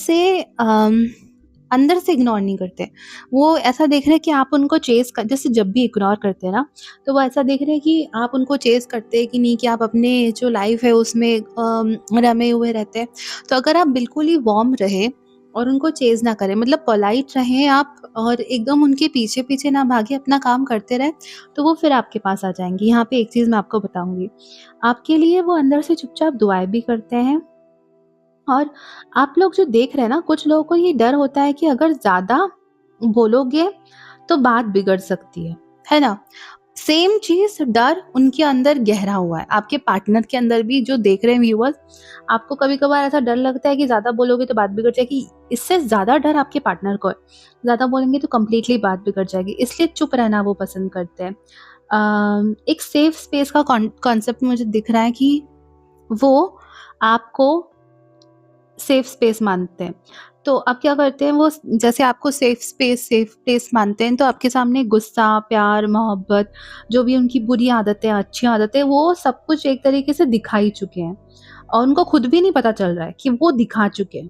से इग्नोर नहीं करते। वो ऐसा देख रहे हैं कि आप उनको चेज़ कर, जैसे जब भी इग्नोर करते हैं ना, तो वो ऐसा देख रहे हैं कि आप उनको चेज़ करते हैं कि नहीं, कि आप अपने जो लाइफ़ है उसमें रमे हुए रहते हैं। तो अगर आप बिल्कुल ही वार्म रहें और उनको चेज़ ना करें, मतलब पोलाइट रहें आप, और एकदम उनके पीछे-पीछे ना भागें, अपना काम करते रहें, तो वो फिर आपके पास आ जाएँगे। यहाँ पे एक चीज़ मैं आपको बताऊँगी, आपके लिए वो अंदर से चुपचाप दुआएँ भी करते हैं। और आप लोग जो देख रहे हैं ना, कुछ लोगों को ये डर होता है कि अगर ज़्यादा बोलोगे तो बात बिगड़ सकती है ना? सेम चीज़ डर उनके अंदर गहरा हुआ है, आपके पार्टनर के अंदर भी जो देख रहे हैं व्यूअर्स, आपको कभी-कभार ऐसा डर लगता है कि ज़्यादा बोलोगे तो बात बिगड़ जाएगी, इससे ज़्यादा डर आपके पार्टनर को है। ज़्यादा बोलेंगे तो कंप्लीटली बात बिगड़ जाएगी, इसलिए चुप रहना वो पसंद करते हैं। एक सेफ स्पेस का कॉन्सेप्ट मुझे दिख रहा है कि वो आपको सेफ स्पेस मानते हैं। तो अब क्या करते हैं वो, जैसे आपको सेफ प्लेस मानते हैं, तो आपके सामने गुस्सा, प्यार, मोहब्बत, जो भी उनकी बुरी आदतें, अच्छी आदतें, वो सब कुछ एक तरीके से दिखा ही चुके हैं और उनको खुद भी नहीं पता चल रहा है कि वो दिखा चुके हैं।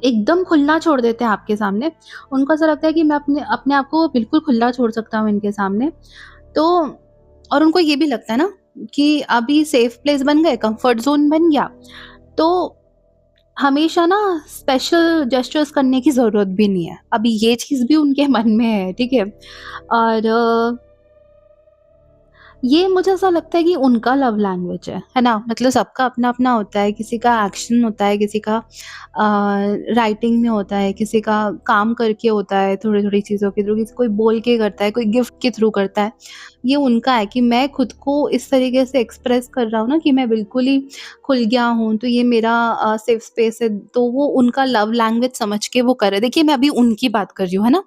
एकदम खुला छोड़ देते हैं आपके सामने। उनको ऐसा लगता है कि मैं अपने अपने आप को बिल्कुल खुला छोड़ सकता हूँ इनके सामने। तो और उनको ये भी लगता है ना कि अभी सेफ प्लेस बन गए, कंफर्ट ज़ोन बन गया, तो हमेशा ना स्पेशल जेस्चर्स करने की ज़रूरत भी नहीं है। अभी ये चीज़ भी उनके मन में है, ठीक है? और ये मुझे ऐसा लगता है कि उनका लव लैंग्वेज है ना? मतलब सबका अपना-अपना होता है, किसी का एक्शन होता है, किसी का राइटिंग में होता है, किसी का काम करके होता है, थोड़ी-थोड़ी चीज़ों के थ्रू, किसी कोई बोल के करता है, कोई गिफ्ट के थ्रू करता है। ये उनका है कि मैं खुद को इस तरीके से एक्सप्रेस कर रहा हूँ ना कि मैं बिल्कुल ही खुल गया हूँ, तो ये मेरा सेफ स्पेस है, तो वो उनका लव लैंग्वेज समझ के वो कर रहे हैं। देखिए, मैं अभी उनकी बात कर रही हूँ, है ना?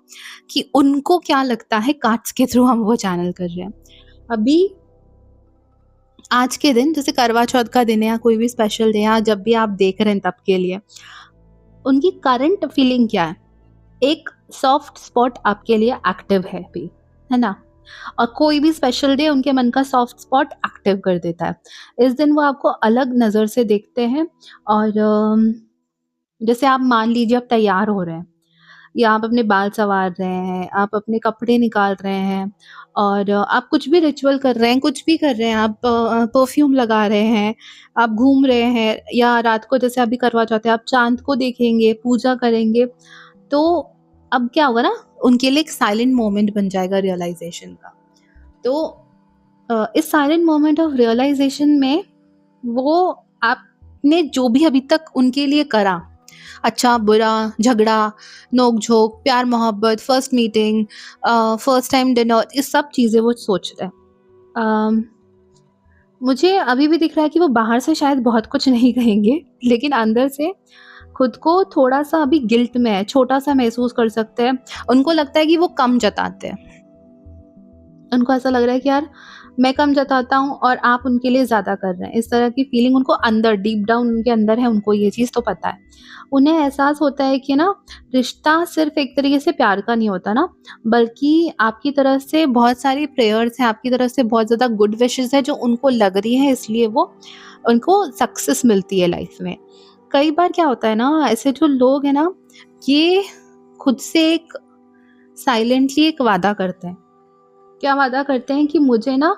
कि उनको क्या लगता है कार्ड्स के थ्रू हम वो चैनल कर रहे हैं। अभी आज के दिन जैसे करवा चौथ का दिन है या कोई भी स्पेशल डे या जब भी आप देख रहे हैं तब के लिए, उनकी करंट फीलिंग क्या है? एक सॉफ्ट स्पॉट आपके लिए एक्टिव है अभी, है ना? और कोई भी स्पेशल डे उनके मन का सॉफ्ट स्पॉट एक्टिव कर देता है। इस दिन वो आपको अलग नज़र से देखते हैं और जैसे आप मान लीजिए आप तैयार हो रहे हैं या आप अपने बाल संवार रहे हैं, आप अपने कपड़े निकाल रहे हैं और आप कुछ भी रिचुअल कर रहे हैं, कुछ भी कर रहे हैं, आप परफ्यूम लगा रहे हैं, आप घूम रहे हैं या रात को जैसे अभी करवा चौथ है, आप चाँद को देखेंगे, पूजा करेंगे, तो अब क्या होगा ना, उनके लिए एक साइलेंट मोमेंट बन जाएगा रियलाइज़ेशन का। तो इस साइलेंट मोमेंट ऑफ रियलाइज़ेशन में वो आपने जो भी अभी तक उनके लिए करा, अच्छा, बुरा, झगड़ा, नोक-झोंक, प्यार-मोहब्बत, first meeting, first time dinner, ये सब चीज़ें वो सोच रहे हैं। अम, मुझे अभी भी दिख रहा है कि वो बाहर से शायद बहुत कुछ नहीं कहेंगे, लेकिन अंदर से खुद को थोड़ा-सा अभी गिल्ट में है, छोटा-सा महसूस कर सकते हैं। उनको लगता है कि वो कम जताते हैं। उनको ऐसा लग रहा है कि यार मैं कम जताता हूँ और आप उनके लिए ज़्यादा कर रहे हैं। इस तरह की फीलिंग उनको अंदर डीप डाउन उनके अंदर है, उनको ये चीज़ तो पता है। उन्हें एहसास होता है कि ना रिश्ता सिर्फ़ एक तरीके से प्यार का नहीं होता ना, बल्कि आपकी तरफ से बहुत सारी प्रेयर्स हैं, आपकी तरफ से बहुत ज़्यादा गुड विशेज़ हैं जो उनको लग रही हैं, इसलिए वो उनको सक्सेस मिलती है लाइफ़ में। कई बार क्या होता है ना, ऐसे जो लोग हैं ना, ये खुद से एक साइलेंटली एक वादा करते हैं। क्या वादा करते हैं कि मुझे ना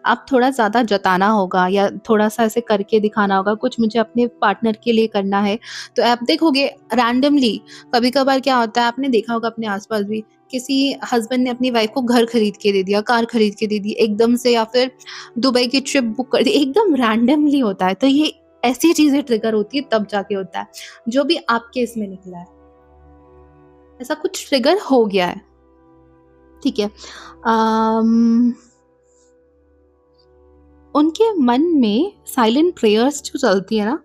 अब थोड़ा ज़्यादा जताना होगा या थोड़ा-सा ऐसे करके दिखाना होगा, कुछ मुझे अपने पार्टनर के लिए करना है। तो आप देखोगे रैंडमली कभी-कभार क्या होता है, आपने देखा होगा अपने आस-पास भी, किसी हस्बैंड ने अपनी वाइफ को घर खरीद के दे दिया, कार खरीद के दे दी एकदम से, या फिर दुबई की ट्रिप बुक कर दी, एकदम रैंडमली होता है। तो ये ऐसी चीज़ें ट्रिगर होती है तब जाके होता है, जो भी आपके इसमें निकला है। ऐसा कुछ ट्रिगर हो गया है, ठीक है। अम उनके मन में साइलेंट प्रेयर्स जो चलती है ना,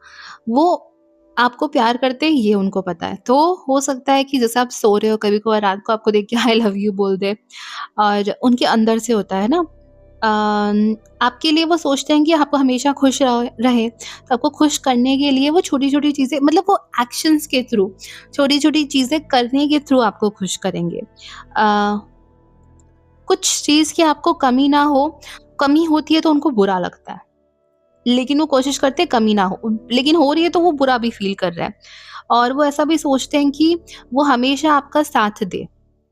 वो आपको प्यार करते हैं ये उनको पता है। तो हो सकता है कि जैसे आप सो रहे हो, कभी-कभार रात को आपको देख के आई लव यू बोल दे और उनके अंदर से होता है ना, आपके लिए वो सोचते हैं कि आप हमेशा खुश रहें, तो आपको खुश करने के लिए वो छोटी-छोटी चीज़ें, मतलब वो एक्शंस के थ्रू, छोटी-छोटी चीज़ें करने के थ्रू आपको खुश करेंगे। अ, कुछ चीज़ की आपको कमी होती है तो उनको बुरा लगता है। लेकिन वो कोशिश करते हैं कमी ना हो, लेकिन हो रही है तो वो बुरा भी फ़ील कर रहा है। और वो ऐसा भी सोचते हैं कि वो हमेशा आपका साथ दे।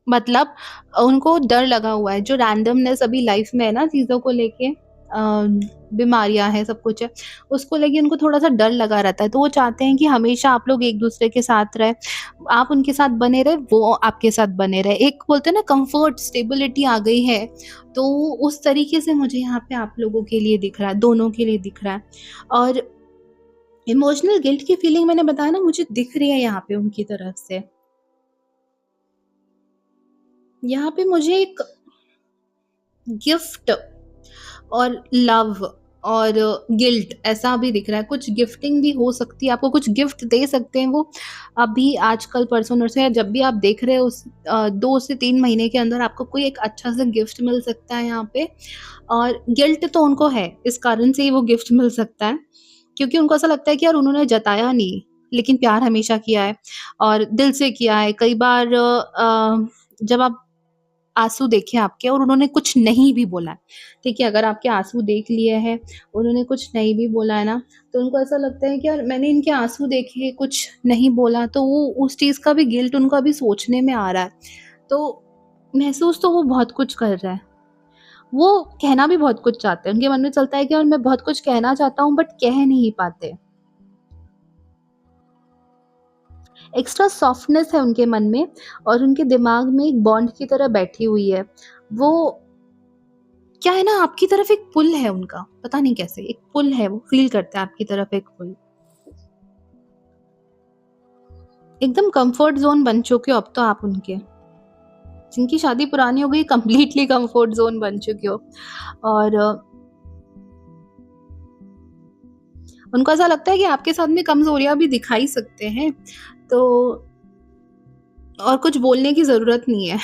मतलब उनको डर लगा हुआ है, जो रैंडमनेस अभी लाइफ़ में है ना चीज़ों को लेके, बीमारियाँ हैं, सब कुछ है, उसको लेके उनको थोड़ा-सा डर लगा रहता है। तो वो चाहते हैं कि हमेशा आप लोग एक-दूसरे के साथ रहें, आप उनके साथ बने रहें, वो आपके साथ बने रहें। एक बोलते हैं ना कम्फ़र्ट, स्टेबिलिटी आ गई है, तो उस तरीके से मुझे यहाँ पे आप लोगों के लिए दिख रहा है, दोनों के लिए दिख रहा है। और इमोशनल गिल्ट की फीलिंग मैंने बताया ना मुझे दिख रही है यहाँ पे उनकी तरफ से। यहाँ पे मुझे एक गिफ्ट और लव और गिल्ट ऐसा भी दिख रहा है। कुछ गिफ्टिंग भी हो सकती है, आपको कुछ गिफ्ट दे सकते हैं वो अभी आजकल परसों नरसों या जब भी आप देख रहे हो उस 2 से 3 महीने के अंदर आपको कोई एक अच्छा सा गिफ्ट मिल सकता है यहाँ पे। और गिल्ट तो उनको है, इस कारण से ही वो गिफ्ट मिल सकता है, क्योंकि उनको ऐसा लगता है कि यार उन्होंने जताया नहीं, लेकिन प्यार हमेशा किया है और दिल से किया है। कई बार जब आप आँसू देखे आपके और उन्होंने कुछ नहीं भी बोला है, ठीक है? अगर आपके आँसू देख लिए हैं, उन्होंने कुछ नहीं भी बोला है ना, तो उनको ऐसा लगता है कि यार मैंने इनके आँसू देखे, कुछ नहीं बोला, तो वो उस चीज़ का भी गिल्ट उनको अभी सोचने में आ रहा है। तो महसूस तो वो बहुत कुछ कर रहा है। वो कहना भी बहुत कुछ चाहते हैं, उनके मन में चलता है कि यार मैं बहुत कुछ कहना चाहता हूँ बट कह नहीं पाते। एक्स्ट्रा सॉफ्टनेस है उनके मन में और उनके दिमाग में एक बॉन्ड की तरह बैठी हुई है। वो क्या है ना, आपकी तरफ एक पुल है उनका, पता नहीं कैसे, एक पुल है, वो फ़ील करते हैं आपकी तरफ एक पुल। एकदम कम्फ़र्ट ज़ोन बन चुके हो अब तो आप उनके। जिनकी शादी पुरानी हो गई कंप्लीटली कम्फ़र्ट ज़ोन बन चुके हो। और उनको ऐसा लगता है कि आपके साथ में कमज़ोरियाँ भी दिखा ही सकते हैं, तो और कुछ बोलने की ज़रूरत नहीं है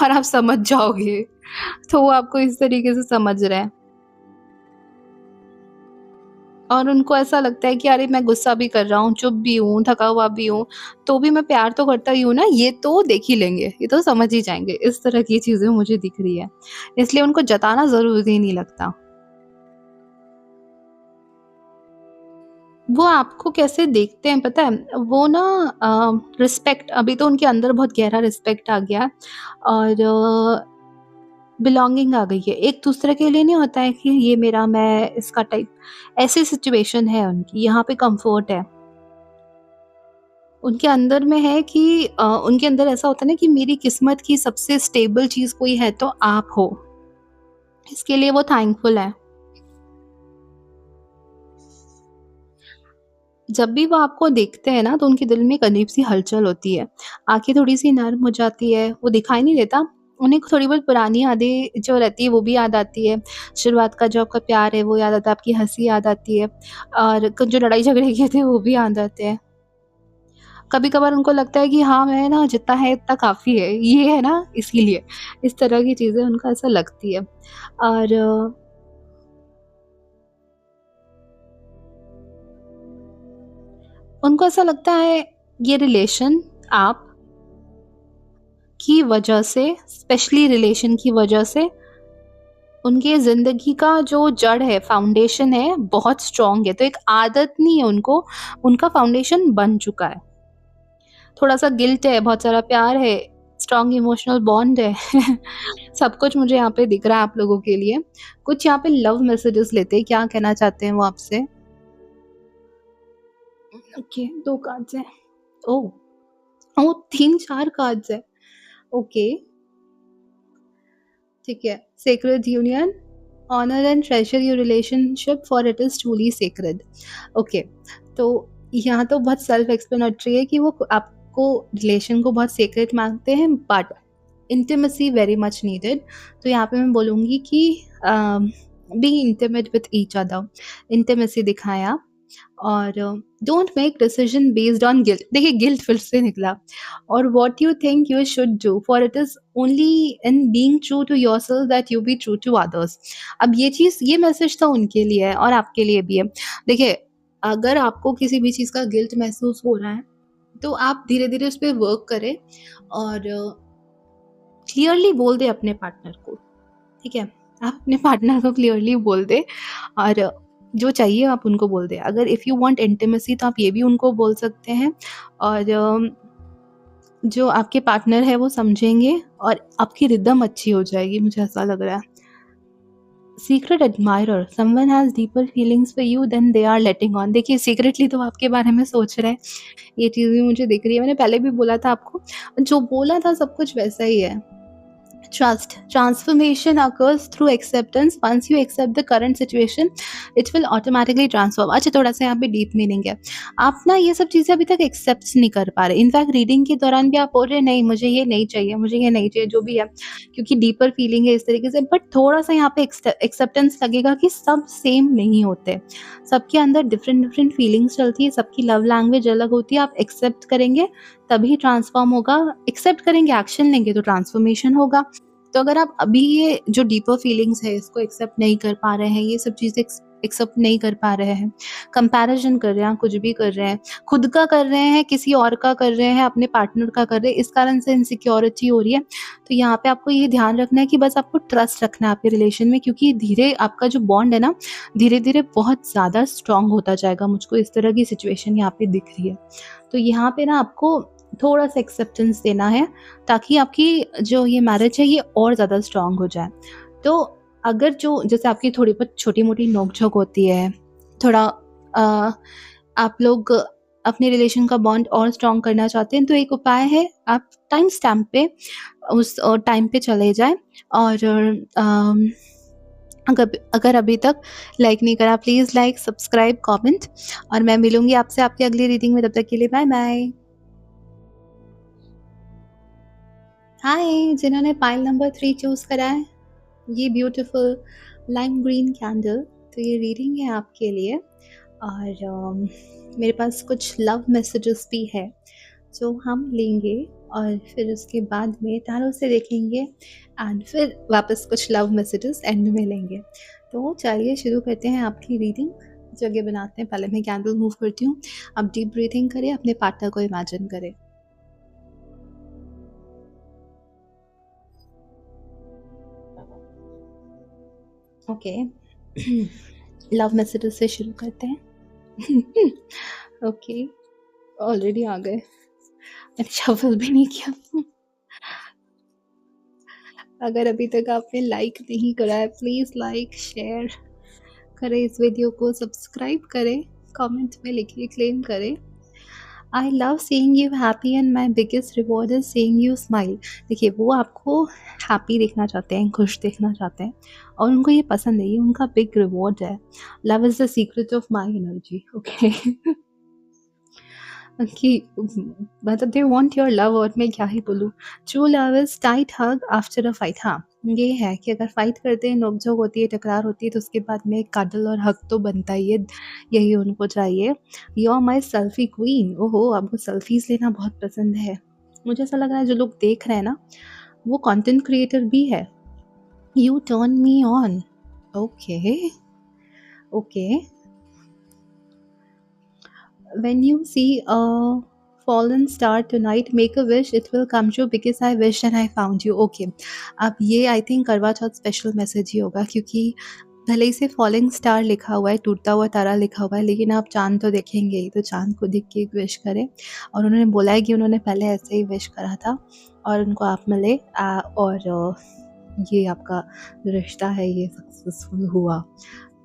और आप समझ जाओगे। तो वो आपको इस तरीके से समझ रहे हैं। और उनको ऐसा लगता है कि अरे मैं गुस्सा भी कर रहा हूँ, चुप भी हूँ, थका हुआ भी हूँ, तो भी मैं प्यार तो करता ही हूँ ना, ये तो देख ही लेंगे, ये तो समझ ही जाएँगे। इस तरह की चीज़ें मुझे दिख रही है। इसलिए उनको जताना ज़रूरी नहीं लगता। वो आपको कैसे देखते हैं पता है? वो ना रिस्पेक्ट, अभी तो उनके अंदर बहुत गहरा रिस्पेक्ट आ गया है और बिलॉन्गिंग आ गई है। एक-दूसरे के लिए नहीं होता है कि ये मेरा, मैं इसका टाइप, ऐसी सिचुएशन है उनकी, यहाँ पे कम्फ़र्ट है। उनके अंदर में है कि उनके अंदर ऐसा होता है ना कि मेरी किस्मत की सबसे स्टेबल चीज़ कोई है तो आप हो। इसके लिए वो थैंकफुल हैं। जब भी वो आपको देखते हैं ना तो उनके दिल में एक अजीब-सी हलचल होती है। आँखें थोड़ी-सी नर्म हो जाती है, वो दिखाई नहीं देता। उन्हें थोड़ी बहुत पुरानी यादें जो रहती है वो भी याद आती है। शुरुआत का जो आपका प्यार है वो याद आता है, आपकी हँसी याद आती है और क जो लड़ाई झगड़े किए थे वो भी याद आते हैं। कभी-कभार उनको लगता है कि हाँ, मैं ना जितना है इतना काफ़ी है, ये है ना इसीलिए। इस तरह की चीज़ें उनको ऐसा लगती है। और उनको ऐसा लगता है ये रिलेशन आप की वजह से, स्पेशली रिलेशन की वजह से उनके ज़िंदगी का जो जड़ है, फाउंडेशन है, बहुत स्ट्रॉन्ग है। तो एक आदत नहीं है उनको, उनका फाउंडेशन बन चुका है। थोड़ा-सा गिल्ट है, बहुत सारा प्यार है, स्ट्रॉन्ग इमोशनल बॉन्ड है। सब कुछ मुझे यहाँ पे दिख रहा है आप लोगों के लिए। कुछ यहाँ पे लव मैसेजेस लेते हैं, क्या कहना चाहते हैं वो आपसे? ओके, 2 कार्ड्स हैं। ओह! ओह! 3-4 कार्ड्स हैं। ओके, ठीक है। Sacred union, honour and treasure your relationship for it is truly sacred. Okay, तो यहाँ तो बहुत सेल्फ एक्सप्लेनेटरी है कि वो आपको रिलेशन को बहुत सेक्रेड मानते हैं but intimacy very much needed. तो यहाँ पे मैं बोलूँगी कि be intimate with each other, intimacy दिखाएँ आप और don't make decision based on guilt. देखिए गिल्ट फिर से निकला। और what you think you should do for it is only in being true to yourself that you be true to others. अब ये चीज़, ये मैसेज तो उनके लिए है और आपके लिए भी है। देखिए, अगर आपको किसी भी चीज़ का गिल्ट महसूस हो रहा है, तो आप धीरे-धीरे उस पे वर्क करें और क्लियरली बोल दें अपने पार्टनर को, ठीक है? आप अपने पार्टनर को क्लियरली बोल दें और जो चाहिए आप उनको बोल दें। अगर इफ़ यू वांट इंटिमेसी तो आप ये भी उनको बोल सकते हैं और जो आपके पार्टनर है वो समझेंगे और आपकी रिदम अच्छी हो जाएगी, मुझे ऐसा लग रहा है। Secret admirer, someone has deeper feelings for you then they are letting on. देखिए सीक्रेटली तो वो आपके बारे में सोच रहे हैं, ये चीज़ भी मुझे दिख रही है। मैंने पहले भी बोला था आपको, जो बोला था सब कुछ वैसा ही है। Trust. Transformation occurs through acceptance. Once you accept the current situation, it will automatically transform. अच्छा, थोड़ा-सा यहाँ पे डीप मीनिंग है। आप ना ये सब चीज़ें अभी तक एक्सेप्ट नहीं कर पा रहे। इनफैक्ट रीडिंग के दौरान भी आप बोल रहे हैं नहीं मुझे ये नहीं चाहिए, मुझे ये नहीं चाहिए, जो भी है, क्योंकि डीपर फीलिंग है इस तरीके से। बट थोड़ा-सा यहाँ पे एक्सेप्टेंस लगेगा कि सब सेम नहीं होते। सबके अंदर डिफरेंट-डिफरेंट फीलिंग्स चलती है, सबकी लव लैंग्वेज अलग होती है। आप एक्सेप्ट करेंगे तभी ट्रांसफॉर्म होगा। एक्सेप्ट करेंगे, एक्शन लेंगे तो ट्रांसफॉर्मेशन होगा। तो अगर आप अभी ये जो डीपर फीलिंग्स है इसको एक्सेप्ट नहीं कर पा रहे हैं, ये सब चीज़ें एक्सेप्ट नहीं कर पा रहे हैं, कंपैरिजन कर रहे हैं, कुछ भी कर रहे हैं, खुद का कर रहे हैं, किसी और का कर रहे हैं, अपने पार्टनर का कर रहे हैं, इस कारण से इनसिक्योरिटी हो रही है। तो यहाँ पे आपको ये ध्यान रखना है कि बस आपको ट्रस्ट रखना है आपके रिलेशन में, क्योंकि धीरे आपका जो बॉन्ड है ना, धीरे-धीरे बहुत ज़्यादा स्ट्रॉन्ग होता जाएगा। मुझको इस तरह की सिचुएशन यहाँ पे दिख रही है। तो यहाँ पे ना आपको थोड़ा-सा एक्सेप्टेंस देना है, ताकि आपकी जो ये मैरिज है ये और ज़्यादा स्ट्रॉन्ग हो जाए। तो अगर जो जैसे आपकी थोड़ी बहुत छोटी-मोटी नोक-झोंक होती है, थोड़ा अ, आप लोग अपने रिलेशन का बॉन्ड और स्ट्रॉन्ग करना चाहते हैं, तो एक उपाय है आप टाइम स्टैम्प पे उस टाइम पे चले जाएँ और अगर अगर अभी तक लाइक नहीं करा, प्लीज़ लाइक, सब्सक्राइब, कमेंट, और मैं मिलूँगी आपसे आपकी अगली रीडिंग में। तब तक के लिए बाय-बाय। हाय, जिन्होंने पाइल नंबर 3 चूज़ करा है, ये ब्यूटीफुल लाइम ग्रीन कैंडल, तो ये रीडिंग है आपके लिए। और मेरे पास कुछ लव मैसेजेस भी है जो हम लेंगे, और फिर उसके बाद में टैरो से देखेंगे, एंड फिर वापस कुछ लव मैसेजेस एंड में लेंगे। तो चलिए शुरू करते हैं आपकी रीडिंग। जगह बनाते हैं, पहले मैं कैंडल मूव करती हूँ। आप डीप ब्रीथिंग करें, अपने पार्टनर को इमेजिन करें। ओके। लव मैसेजेस से शुरू करते हैं। ओके, ऑलरेडी आ गए, मैंने शफल भी नहीं किया। अगर अभी तक आपने लाइक नहीं करा है, प्लीज़ लाइक, शेयर करें इस वीडियो को, सब्सक्राइब करें, कमेंट में लिखिए, क्लेम करें। I love seeing you happy and my biggest reward is seeing you smile. देखिए, वो आपको हैप्पी देखना चाहते हैं, खुश देखना चाहते हैं, और उनको ये पसंद है, ये उनका बिग रिवॉर्ड है। Love is the secret of my energy. Okay. कि मतलब दे वांट योर लव, और मैं क्या ही बोलूँ। True love is tight hug after a fight. हाँ, ये है कि अगर फाइट करते हैं, नोक-झोंक होती है, टकरार होती है, तो उसके बाद में कडल और हग तो बनता ही है, यही उनको चाहिए। You are my selfie queen. ओहो! आपको सेल्फीज़ लेना बहुत पसंद है। मुझे ऐसा लग रहा है जो लोग देख रहे हैं ना, वो कंटेंट क्रिएटर भी है। U turn me on. Okay, okay. When you see a fallen star tonight, make a wish, it will come true because I wish and I found you. Okay, अब ये आई थिंक करवा चौथ special message ही होगा, क्योंकि भले ही से falling star लिखा हुआ है, टूटता हुआ तारा लिखा हुआ है, लेकिन आप चाँद तो देखेंगे ही, तो चाँद को देख के एक विश करें। और उन्होंने बोला है कि उन्होंने पहले ऐसे ही विश करा था और उनको आप मिले, और ये आपका जो रिश्ता है ये सक्सेसफुल हुआ।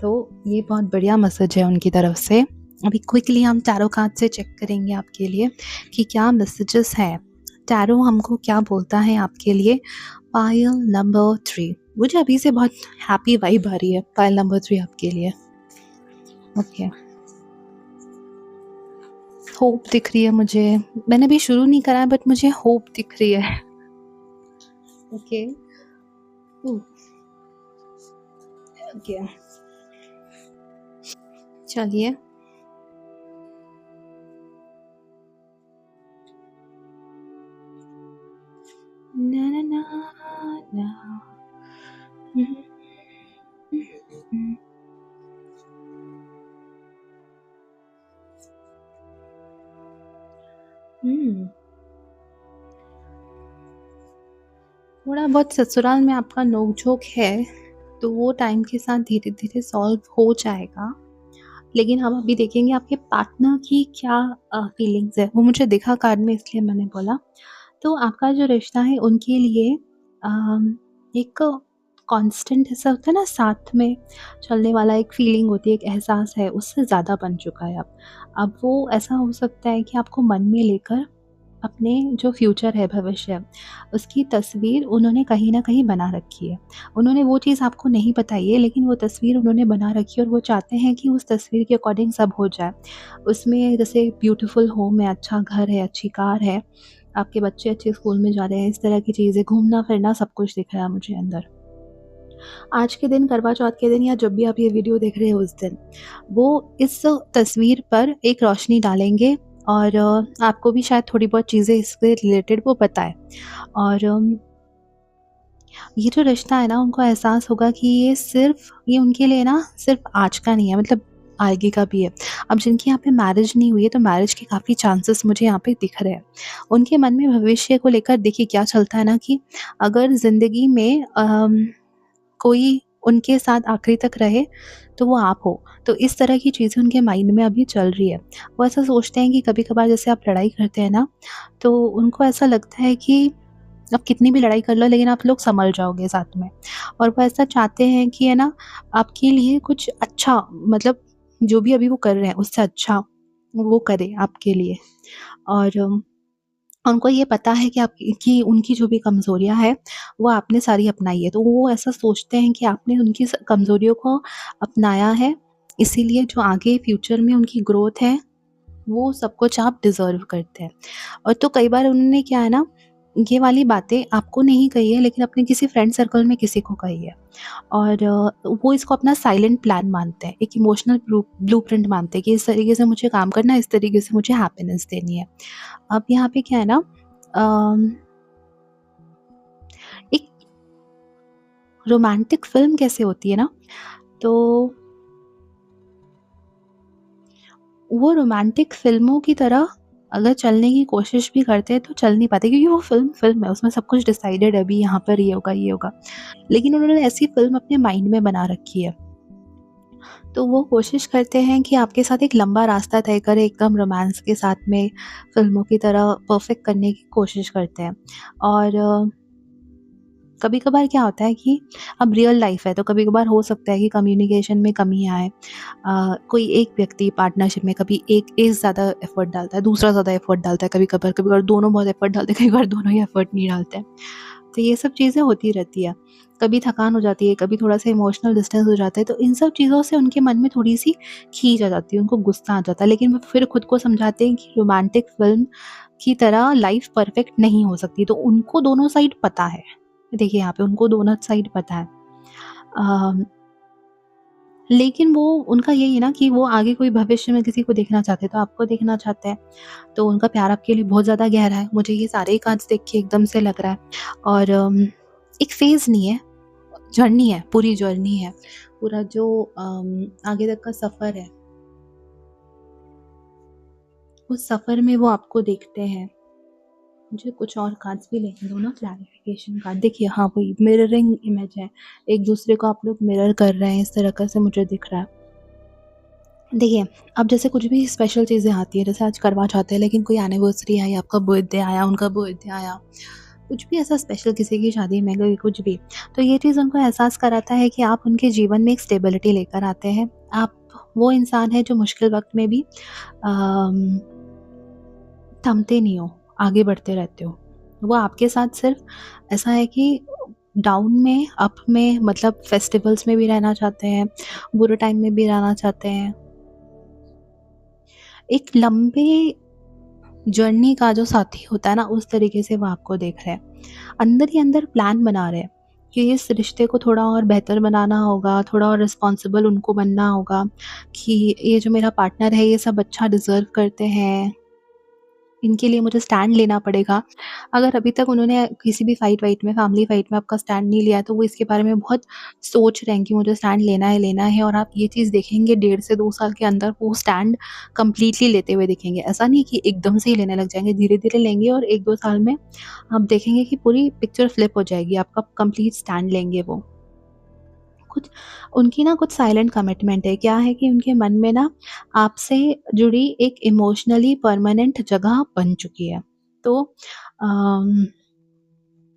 तो ये बहुत बढ़िया मैसेज है उनकी तरफ से। अभी क्विकली हम टैरो कार्ड से चेक करेंगे आपके लिए कि क्या मैसेजेस हैं। टैरो हमको क्या बोलता है आपके लिए। पाइल नंबर 3, मुझे अभी से बहुत हैप्पी वाइब आ रही है। पाइल नंबर 3 आपके लिए। ओके, होप दिख रही है मुझे। मैंने अभी शुरू नहीं करा है, बट मुझे होप दिख रही है। ओके, ओके, चलिए। ना ना ना ना। थोड़ा बहुत ससुराल में आपका नोक-झोंक है, तो वो टाइम के साथ धीरे-धीरे सॉल्व हो जाएगा। लेकिन हम अभी देखेंगे आपके पार्टनर की क्या फीलिंग्स है, वो मुझे दिखा कार्ड में, इसलिए मैंने बोला। तो आपका जो रिश्ता है उनके लिए एक कांस्टेंट ऐसा होता है ना, साथ में चलने वाला एक फीलिंग होती है, एक एहसास है, उससे ज़्यादा बन चुका है अब। अब वो ऐसा हो सकता है कि आपको मन में लेकर अपने जो फ्यूचर है, भविष्य है, उसकी तस्वीर उन्होंने कहीं न कहीं बना रखी है। उन्होंने वो चीज़ आपको नहीं बताई है, लेकिन वो तस्वीर उन्होंने बना रखी है और वो चाहते हैं कि उस तस्वीर के अकॉर्डिंग सब हो जाए। उसमें जैसे ब्यूटीफुल होम है, अच्छा घर है, अच्छी कार है, आपके बच्चे अच्छे स्कूल में जा रहे हैं, इस तरह की चीज़ें, घूमना-फिरना सब कुछ दिख रहा है मुझे अंदर। आज के दिन, करवा चौथ के दिन या जब भी आप ये वीडियो देख रहे हो उस दिन, वो इस तस्वीर पर एक रोशनी डालेंगे और आपको भी शायद थोड़ी बहुत चीज़ें इससे रिलेटेड वो पता है। और ये जो रिश्ता है ना, उनको एहसास होगा कि ये उनके लिए ना सिर्फ़ आज का नहीं है, मतलब आगे का भी है। अब जिनकी यहाँ पे मैरिज नहीं हुई है, तो मैरिज के काफ़ी चांसेस मुझे यहाँ पे दिख रहे हैं। उनके मन में भविष्य को लेकर देखिए क्या चलता है ना, कि अगर ज़िंदगी में कोई उनके साथ आखिरी तक रहे, तो वो आप हो। तो इस तरह की चीज़ें उनके माइंड में अभी चल रही है। वो ऐसा सोचते हैं कि कभी-कभार जैसे आप लड़ाई करते हैं ना, तो उनको ऐसा लगता है कि आप कितनी भी लड़ाई कर लो, लेकिन आप लोग सँभल जाओगे साथ में। और वो ऐसा चाहते हैं कि है ना, आपके लिए कुछ अच्छा, मतलब जो भी अभी वो कर रहे हैं उससे अच्छा वो करें आपके लिए। और उनको ये पता है कि उनकी जो भी कमज़ोरियाँ हैं, वो आपने सारी अपनाई है। तो वो ऐसा सोचते हैं कि आपने उनकी कमज़ोरियों को अपनाया है, इसीलिए जो आगे फ्यूचर में उनकी ग्रोथ है, वो सब कुछ आप डिज़र्व करते हैं। और तो कई बार उन्होंने क्या है ना, ये वाली बातें आपको नहीं कही है, लेकिन अपने किसी फ्रेंड सर्कल में किसी को कही है। और वो इसको अपना साइलेंट प्लान मानते हैं, एक इमोशनल ब्लूप्रिंट मानते हैं कि इस तरीके से मुझे काम करना है, इस तरीके से मुझे हैप्पीनेस देनी है। अब यहाँ पे क्या है ना, अम, एक रोमांटिक फ़िल्म कैसे होती है ना, तो वो रोमांटिक फ़िल्मों की तरह अगर चलने की कोशिश भी करते हैं तो चल नहीं पाते, क्योंकि वो फ़िल्म है, उसमें सब कुछ डिसाइडेड है, अभी यहाँ पर ये होगा, ये होगा। लेकिन उन्होंने ऐसी फ़िल्म अपने माइंड में बना रखी है। तो वो कोशिश करते हैं कि आपके साथ एक लंबा रास्ता तय करें, एकदम रोमांस के साथ में फ़िल्मों की तरह परफ़ेक्ट करने की कोशिश करते हैं। और कभी-कभार क्या होता है कि अब रियल लाइफ़ है, तो कभी-कभार हो सकता है कि कम्युनिकेशन में कमी आए। कोई एक व्यक्ति पार्टनरशिप में कभी एक ज़्यादा एफ़र्ट डालता है, दूसरा ज़्यादा एफ़र्ट डालता है, कभी-कभार दोनों बहुत एफ़र्ट डालते हैं, कई बार दोनों ही एफ़र्ट नहीं डालते हैं। तो ये सब चीज़ें होती रहती है। कभी थकान हो जाती है, कभी थोड़ा-सा इमोशनल डिस्टेंस हो जाता है, तो इन सब चीज़ों से उनके मन में थोड़ी-सी खीज आ जाती है, उनको गुस्सा आ जाता है। लेकिन वो फिर खुद को समझाते हैं कि रोमांटिक फ़िल्म की तरह लाइफ़ परफ़ेक्ट नहीं हो सकती, तो उनको दोनों साइड पता है। देखिए यहाँ पे उनको दोनों साइड पता है। अ, लेकिन वो उनका यही है ना कि वो आगे कोई भविष्य में किसी को देखना चाहते हैं, तो आपको देखना चाहते हैं। तो उनका प्यार आपके लिए बहुत ज़्यादा गहरा है। मुझे ये सारे ही कार्ड्स देख के एकदम से लग रहा है। और एक फ़ेज़ नहीं है, जर्नी है, पूरी जर्नी है। पूरा जो आगे तक का सफ़र है, उस सफ़र में वो आपको देखते हैं। मुझे कुछ और कार्ड्स भी लेने दो ना, क्लैरिफ़िकेशन कार्ड। देखिए हाँ, वही मिररिंग इमेज है। एक-दूसरे को आप लोग मिरर कर रहे हैं, इस तरह का से मुझे दिख रहा है। देखिए, अब जैसे कुछ भी स्पेशल चीज़ें आती हैं, जैसे आज करवा चौथ है, लेकिन कोई एनिवर्सरी आई, आपका बर्थडे आया, उनका बर्थडे आया, कुछ भी ऐसा स्पेशल, किसी की शादी में गई, कुछ भी, तो ये चीज़ उनको एहसास कराता है कि आप उनके जीवन में एक स्टेबिलिटी लेकर आते हैं। आप वो इंसान हैं जो मुश्किल वक़्त में भी अम, थमते नहीं हो, आगे बढ़ते रहते हो। वो आपके साथ सिर्फ़ ऐसा है कि डाउन में, अप में, मतलब फेस्टिवल्स में भी रहना चाहते हैं, बुरे टाइम में भी रहना चाहते हैं। एक लंबे जर्नी का जो साथी होता है ना, उस तरीके से वो आपको देख रहे हैं। अंदर ही अंदर प्लान बना रहे हैं कि इस रिश्ते को थोड़ा और बेहतर बनाना होगा, थोड़ा और रिस्पॉन्सिबल उनको बनना होगा, कि ये जो मेरा पार्टनर है, ये सब अच्छा डिज़र्व करते हैं। इनके लिए मुझे स्टैंड लेना पड़ेगा। अगर अभी तक उन्होंने किसी भी फाइट-वाइट में, फैमिली फाइट में आपका स्टैंड नहीं लिया है, तो वो इसके बारे में बहुत सोच रहे हैं कि मुझे स्टैंड लेना है, और आप ये चीज़ देखेंगे 1.5 से 2 साल के अंदर वो स्टैंड कंप्लीटली लेते हुए दिखेंगे। ऐसा नहीं कि एकदम से ही लेने लग जाएँगे, धीरे-धीरे लेंगे और 1-2 साल में आप देखेंगे कि पूरी पिक्चर फ्लिप हो जाएगी, आपका कंप्लीट स्टैंड लेंगे वो। कुछ उनकी ना कुछ साइलेंट कमिटमेंट है। क्या है कि उनके मन में ना आपसे जुड़ी एक इमोशनली परमानेंट जगह बन चुकी है। तो अम,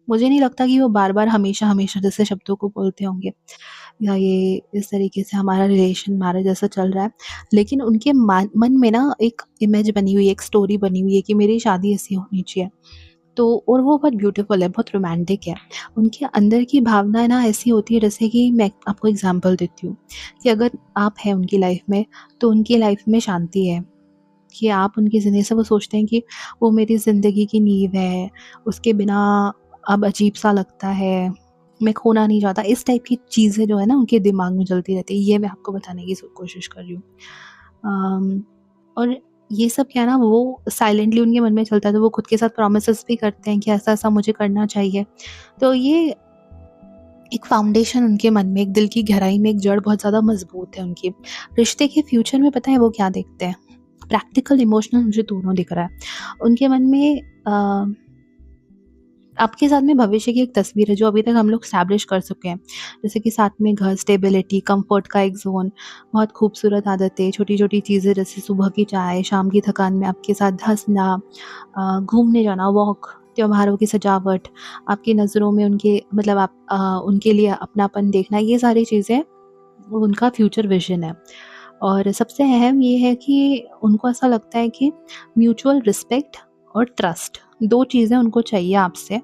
मुझे नहीं लगता कि वो बार-बार हमेशा-हमेशा जैसे शब्दों को बोलते होंगे। या ये इस तरीके से हमारा रिलेशन मैरिज ऐसा चल रहा है। लेकिन उनके मन में ना एक इमेज बनी हुई है, एक स्टोरी बनी हुई है कि मेरी शादी ऐसी होनी चाहिए। तो और वो बहुत ब्यूटीफुल है, बहुत रोमांटिक है। उनके अंदर की भावनाएँ ना ऐसी होती है, जैसे कि मैं आपको एग्ज़ाम्पल देती हूँ, कि अगर आप हैं उनकी लाइफ़ में, तो उनकी लाइफ़ में शांति है, कि आप उनकी ज़िंदगी से वो सोचते हैं कि वो मेरी ज़िंदगी की नींव है, उसके बिना अब अजीब-सा लगता है, मैं खोना नहीं चाहता। इस टाइप की चीज़ें जो है ना उनके दिमाग में चलती रहती है, ये मैं आपको बताने की कोशिश कर रही हूँ। और ये सब क्या है ना, वो साइलेंटली उनके मन में चलता है, तो वो खुद के साथ प्रॉमिसेस भी करते हैं कि ऐसा-ऐसा मुझे करना चाहिए। तो ये एक फाउंडेशन उनके मन में, एक दिल की गहराई में एक जड़ बहुत ज़्यादा मज़बूत है उनकी। रिश्ते के फ्यूचर में पता है वो क्या देखते हैं? प्रैक्टिकल, इमोशनल, मुझे दोनों दिख रहा है। उनके मन में आपके साथ में भविष्य की एक तस्वीर है जो अभी तक हम लोग एस्टैब्लिश कर चुके हैं। जैसे कि साथ में घर, स्टेबिलिटी, कम्फर्ट का एक ज़ोन, बहुत खूबसूरत आदतें, छोटी-छोटी चीज़ें जैसे सुबह की चाय, शाम की थकान में आपके साथ हँसना, घूमने जाना, वॉक, त्योहारों की सजावट, आपकी नज़रों में उनके मतलब उनके लिए अपनापन देखना, ये सारी चीज़ें उनका फ्यूचर विज़न है। और सबसे अहम ये है कि उनको ऐसा लगता है कि म्यूचुअल रिस्पेक्ट और ट्रस्ट, 2 चीज़ें उनको चाहिए आपसे,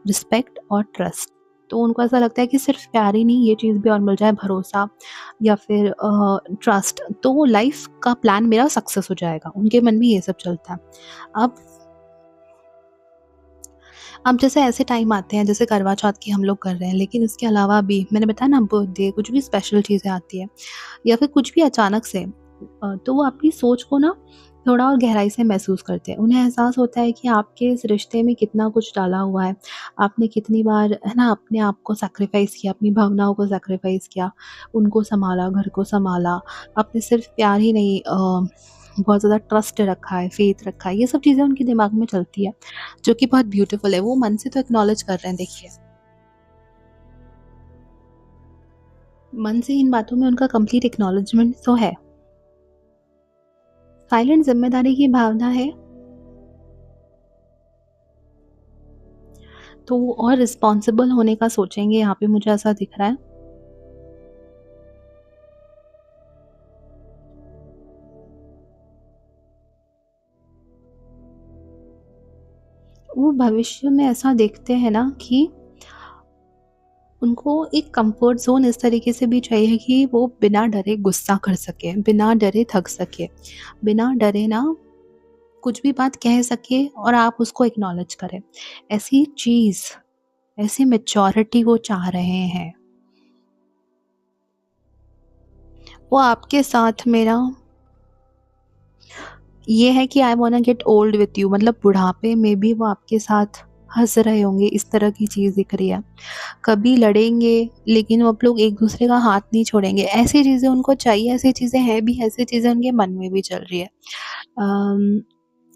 रिस्पेक्ट और ट्रस्ट। तो उनको ऐसा लगता है कि सिर्फ़ प्यार ही नहीं, ये चीज़ भी और मिल जाए, भरोसा या फिर ट्रस्ट, तो वो लाइफ़ का प्लान मेरा सक्सेस हो जाएगा। उनके मन में ये सब चलता है। अब अब जैसे ऐसे टाइम आते हैं, जैसे करवा चौथ की हम लोग कर रहे हैं, लेकिन इसके अलावा भी मैंने बताया ना, बर्थडे, कुछ भी स्पेशल चीज़ें आती हैं या फिर कुछ भी अचानक से, तो वो आपकी सोच को ना थोड़ा और गहराई से महसूस करते हैं। उन्हें एहसास होता है कि आपके इस रिश्ते में कितना कुछ डाला हुआ है। आपने कितनी बार, है ना, अपने आप को सैक्रिफ़ाइस किया, अपनी भावनाओं को सैक्रिफ़ाइस किया, उनको सँभाला, घर को सँभाला। आपने सिर्फ़ प्यार ही नहीं, बहुत ज़्यादा ट्रस्ट रखा है, फ़ेथ रखा है। ये सब चीज़ें उनके दिमाग में चलती है, जो कि बहुत ब्यूटीफुल है। वो मन से तो एक्नॉलेज कर रहे हैं, देखिए। मन से इन बातों में उनका कंप्लीट एक्नॉलेजमेंट तो है। साइलेंट ज़िम्मेदारी की भावना है, तो वो और रिस्पॉन्सिबल होने का सोचेंगे, यहाँ पे मुझे ऐसा दिख रहा है। वो भविष्य में ऐसा देखते हैं ना कि उनको एक कंफर्ट ज़ोन इस तरीके से भी चाहिए कि वो बिना डरे गुस्सा कर सकें, बिना डरे थक सकें, बिना डरे ना कुछ भी बात कह सके और आप उसको एक्नॉलेज करें। ऐसी चीज़, ऐसी मैच्योरिटी वो चाह रहे हैं। वो आपके साथ में ना ये है कि I wanna get old with you, मतलब बुढ़ापे में भी वो आपके साथ हँस रहे होंगे, इस तरह की चीज़ दिख रही है। कभी लड़ेंगे, लेकिन वो आप लोग एक-दूसरे का हाथ नहीं छोड़ेंगे। ऐसी चीज़ें उनको चाहिए, ऐसी चीज़ें हैं भी, ऐसी चीज़ें उनके मन में भी चल रही है।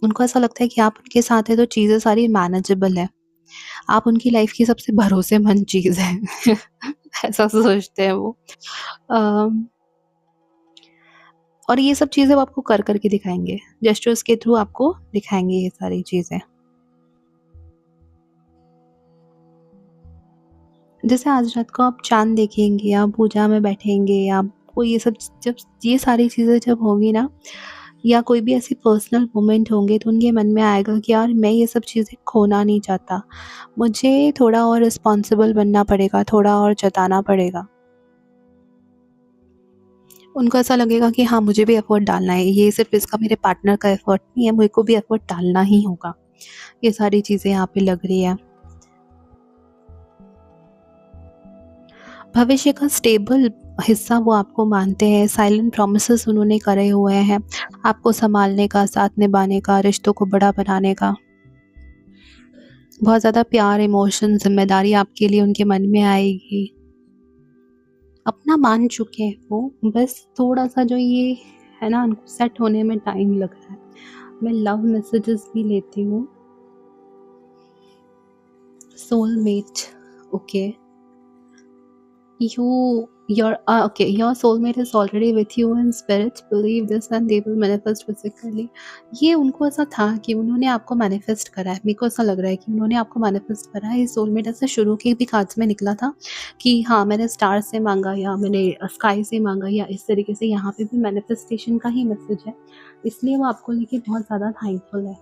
उनको ऐसा लगता है कि आप उनके साथ हैं तो चीज़ें सारी मैनेजेबल हैं। आप उनकी लाइफ़ की सबसे भरोसेमंद चीज़ हैं। ऐसा सोचते हैं वो। अ, और ये सब चीज़ें वो आपको कर के दिखाएँगे। जेस्चर्स के थ्रू आपको दिखाएँगे ये सारी चीज़ें। जैसे आज रात को आप चाँद देखेंगे या पूजा में बैठेंगे या आपको ये सब, जब ये सारी चीज़ें जब होंगी ना, या कोई भी ऐसी पर्सनल मोमेंट होंगे, तो उनके मन में आएगा कि यार मैं ये सब चीज़ें खोना नहीं चाहता। मुझे थोड़ा और रिस्पॉन्सिबल बनना पड़ेगा, थोड़ा और जताना पड़ेगा। उनको ऐसा लगेगा कि हाँ, मुझे भी एफ़र्ट डालना है। ये सिर्फ़ इसका, मेरे पार्टनर का एफ़र्ट नहीं है, मेरे को भी एफ़र्ट डालना ही होगा। ये सारी चीज़ें यहाँ पे लग रही हैं। भविष्य का स्टेबल हिस्सा वो आपको मानते हैं, साइलेंट प्रॉमिसेस उन्होंने करे हुए हैं, आपको सँभालने का, साथ निभाने का, रिश्तों को बड़ा बनाने का। बहुत ज़्यादा प्यार, इमोशन, ज़िम्मेदारी आपके लिए उनके मन में आएगी। अपना मान चुके हैं वो, बस थोड़ा-सा जो ये है ना, उनको सेट होने में टाइम लग रहा है। मैं लव मैसेजेस भी लेती हूँ। Soulmate, okay. You your soulmate is already with you in spirit, believe this and they will manifest physically. ये उनको ऐसा था कि उन्होंने आपको मैनिफेस्ट करा है। मेरे को ऐसा लग रहा है कि उन्होंने आपको मैनिफेस्ट करा है। ये सोलमेट ऐसा शुरू के भी कार्ड्स में निकला था कि हाँ, मैंने स्टार से माँगा या मैंने स्काई से माँगा या इस तरीके से यहाँ पे भी मैनिफेस्टेशन का ही मैसेज है। इसलिए वो आपको लेके बहुत ज़्यादा थैंकफुल है।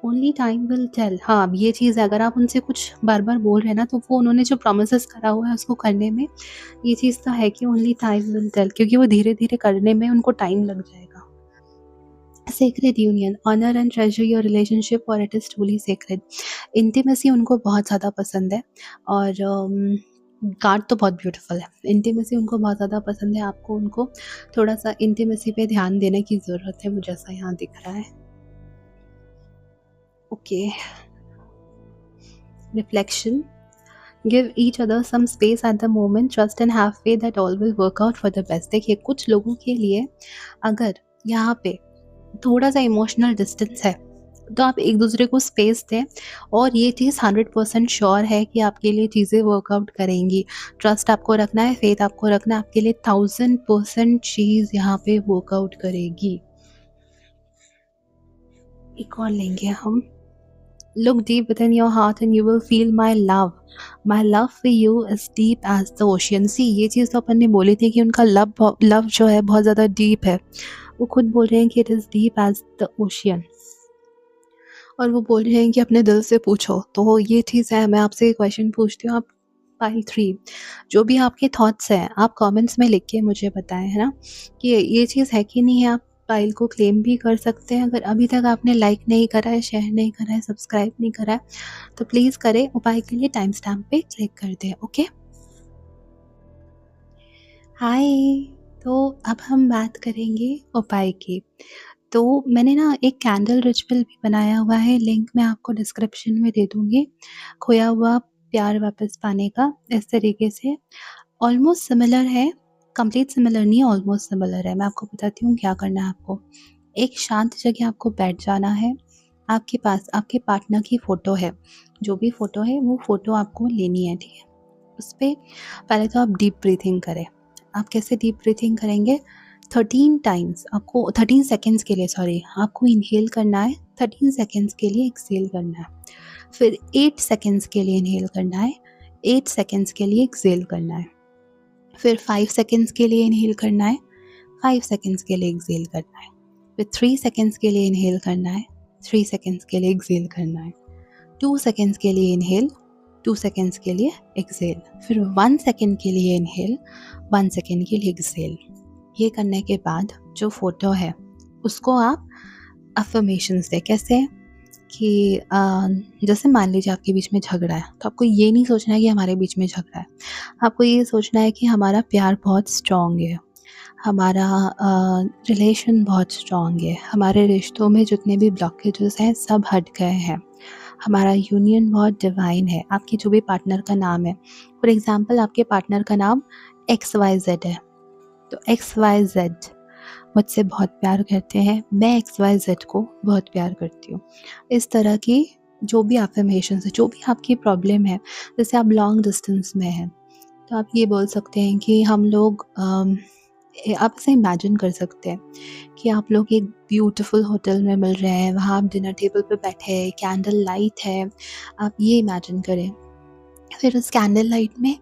Only time will tell. हाँ, अब ये चीज़ है, अगर आप उनसे कुछ बार-बार बोल रहे हैं ना, तो वो उन्होंने जो प्रोमिसेस करा हुआ है उसको करने में, ये चीज़ तो है कि ओनली टाइम विल टेल, क्योंकि वो धीरे-धीरे करने में उनको टाइम लग जाएगा। Sacred union, honour and treasure your relationship और it is truly sacred. Intimacy उनको बहुत ज़्यादा पसंद है और कार्ड तो बहुत ब्यूटीफुल है। इंटीमेसी उनको बहुत ज़्यादा पसंद है। आपको उनको थोड़ा-सा इंटीमेसी पे ध्यान देने की ज़रूरत है, मुझे ऐसा यहाँ दिख रहा है। Okay, reflection, give each other some space at the moment, trust and have faith that all will work out for the best. देखिए, कुछ लोगों के लिए अगर यहाँ पे थोड़ा सा इमोशनल डिस्टेंस है, तो आप एक दूसरे को स्पेस दें और ये चीज़ 100% श्योर है कि आपके लिए चीज़ें वर्कआउट करेंगी। ट्रस्ट आपको रखना है, फेथ आपको रखना है, आपके लिए 1000% चीज़ यहाँ पे वर्कआउट करेगी। एक और लेंगे हम। Look deep within your heart and you will feel my love. My love for you is deep as the ocean. See, ये चीज़ तो अपन ने बोली थी कि उनका लव जो है बहुत ज़्यादा डीप है। वो खुद बोल रहे हैं कि it is deep as the ocean और वो बोल रहे हैं कि अपने दिल से पूछो। तो ये चीज़ है, मैं आपसे एक क्वेश्चन पूछती हूँ, आप पाइल 3 जो भी आपके थॉट्स हैं आप कमेंट्स में लिख के मुझे बताएं, है ना, कि ये चीज़ है कि नहीं है। आप पाइल को क्लेम भी कर सकते हैं। अगर अभी तक आपने लाइक नहीं करा है, शेयर नहीं करा है, सब्सक्राइब नहीं करा है, तो प्लीज़ करें। उपाय के लिए टाइम स्टैम्प पे क्लिक कर दें। ओके, हाय। तो अब हम बात करेंगे उपाय की। तो मैंने ना एक कैंडल रिचुअल भी बनाया हुआ है, लिंक मैं आपको डिस्क्रिप्शन में दे दूँगी। खोया हुआ प्यार वापस पाने का, इस तरीके से ऑलमोस्ट सिमिलर है, कंप्लीट सिमिलर नहीं है, ऑलमोस्ट सिमिलर है। मैं आपको बताती हूँ क्या करना है आपको। एक शांत जगह आपको बैठ जाना है। आपके पास आपके पार्टनर की फ़ोटो है, जो भी फ़ोटो है वो फ़ोटो आपको लेनी है, ठीक है? उस पे पहले तो आप डीप ब्रीथिंग करें। आप कैसे डीप ब्रीथिंग करेंगे? 13 टाइम्स आपको, 13 सेकंड्स के लिए, सॉरी, आपको इन्हेल करना है, 13 सेकंड्स के लिए एक्सहेल करना है। फिर 8 सेकंड्स के लिए इन्हेल करना है, 8 सेकंड्स के लिए एक्सहेल करना है। फिर 5 सेकंड्स के लिए इन्हेल करना है, 5 सेकंड्स के लिए एक्सहेल करना है। फिर 3 सेकंड्स के लिए इन्हेल करना है, 3 सेकंड्स के लिए एक्सहेल करना है। 2 सेकंड्स के लिए इन्हेल, 2 सेकंड्स के लिए एक्सहेल। फिर 1 सेकंड के लिए इन्हेल, 1 सेकंड के लिए एक्सहेल। ये करने के बाद जो फ़ोटो है उसको आप अफ़र्मेशंस दें। कैसे? कि जैसे मान लीजिए आपके बीच में झगड़ा है, तो आपको ये नहीं सोचना है कि हमारे बीच में झगड़ा है। आपको ये सोचना है कि हमारा प्यार बहुत स्ट्रॉन्ग है, हमारा रिलेशन बहुत स्ट्रॉन्ग है, हमारे रिश्तों में जितने भी ब्लॉकेजेस हैं सब हट गए हैं, हमारा यूनियन बहुत डिवाइन है। आपके जो भी पार्टनर का नाम है, फॉर एग्ज़ाम्पल आपके पार्टनर का नाम XYZ है, तो XYZ मुझसे बहुत प्यार करते हैं, मैं XYZ को बहुत प्यार करती हूँ। इस तरह की जो भी अफ़र्मेशंस है, जो भी आपकी प्रॉब्लम है, जैसे आप लॉन्ग डिस्टेंस में हैं, तो आप ये बोल सकते हैं कि हम लोग आप ऐसे इमेजिन कर सकते हैं कि आप लोग एक ब्यूटीफुल होटल में मिल रहे हैं, वहाँ आप डिनर टेबल पे बैठे हैं, कैंडल लाइट है, आप ये इमेजिन करें। फिर उस कैंडल लाइट में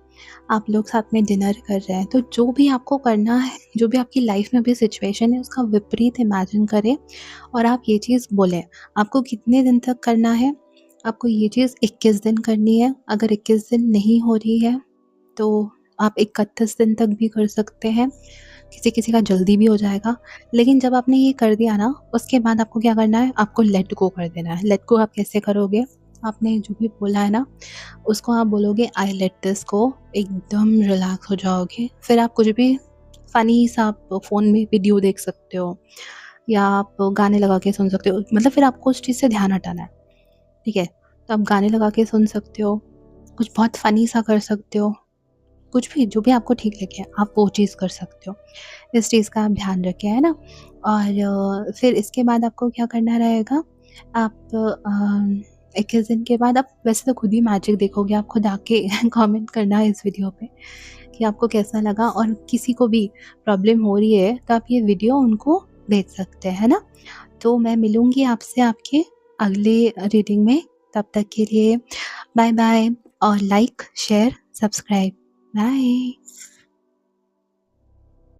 आप लोग साथ में डिनर कर रहे हैं। तो जो भी आपको करना है, जो भी आपकी लाइफ में अभी सिचुएशन है, उसका विपरीत इमेजिन करें और आप ये चीज़ बोलें। आपको कितने दिन तक करना है? आपको ये चीज़ 21 दिन करनी है। अगर 21 दिन नहीं हो रही है तो आप 31 दिन तक भी कर सकते हैं। किसी-किसी का जल्दी भी हो जाएगा। लेकिन जब आपने ये कर दिया ना, उसके बाद आपको क्या करना है? आपको लेट गो कर देना है। लेट गो आप कैसे करोगे? आपने जो भी बोला है ना, उसको आप बोलोगे आई लेट दिस गो, एकदम रिलैक्स हो जाओगे। फिर आप कुछ भी फ़नी सा आप फ़ोन में वीडियो देख सकते हो या आप गाने लगा के सुन सकते हो। मतलब फिर आपको उस चीज़ से ध्यान हटाना है, ठीक है? तो आप गाने लगा के सुन सकते हो, कुछ बहुत फ़नी सा कर सकते हो, कुछ भी जो भी आपको ठीक लगे आप वो चीज़ कर सकते हो। इस चीज़ का आप ध्यान रखें, है ना? और फिर इसके बाद आपको क्या करना रहेगा, आप 21 दिन के बाद आप वैसे तो खुद ही मैजिक देखोगे, आप खुद आके कमेंट करना इस वीडियो पे कि आपको कैसा लगा, और किसी को भी प्रॉब्लम हो रही है तो आप ये वीडियो उनको भेज सकते हैं, है ना? तो मैं मिलूँगी आपसे आपके अगले रीडिंग में। तब तक के लिए बाय बाय, और लाइक, शेयर, सब्सक्राइब। बाय।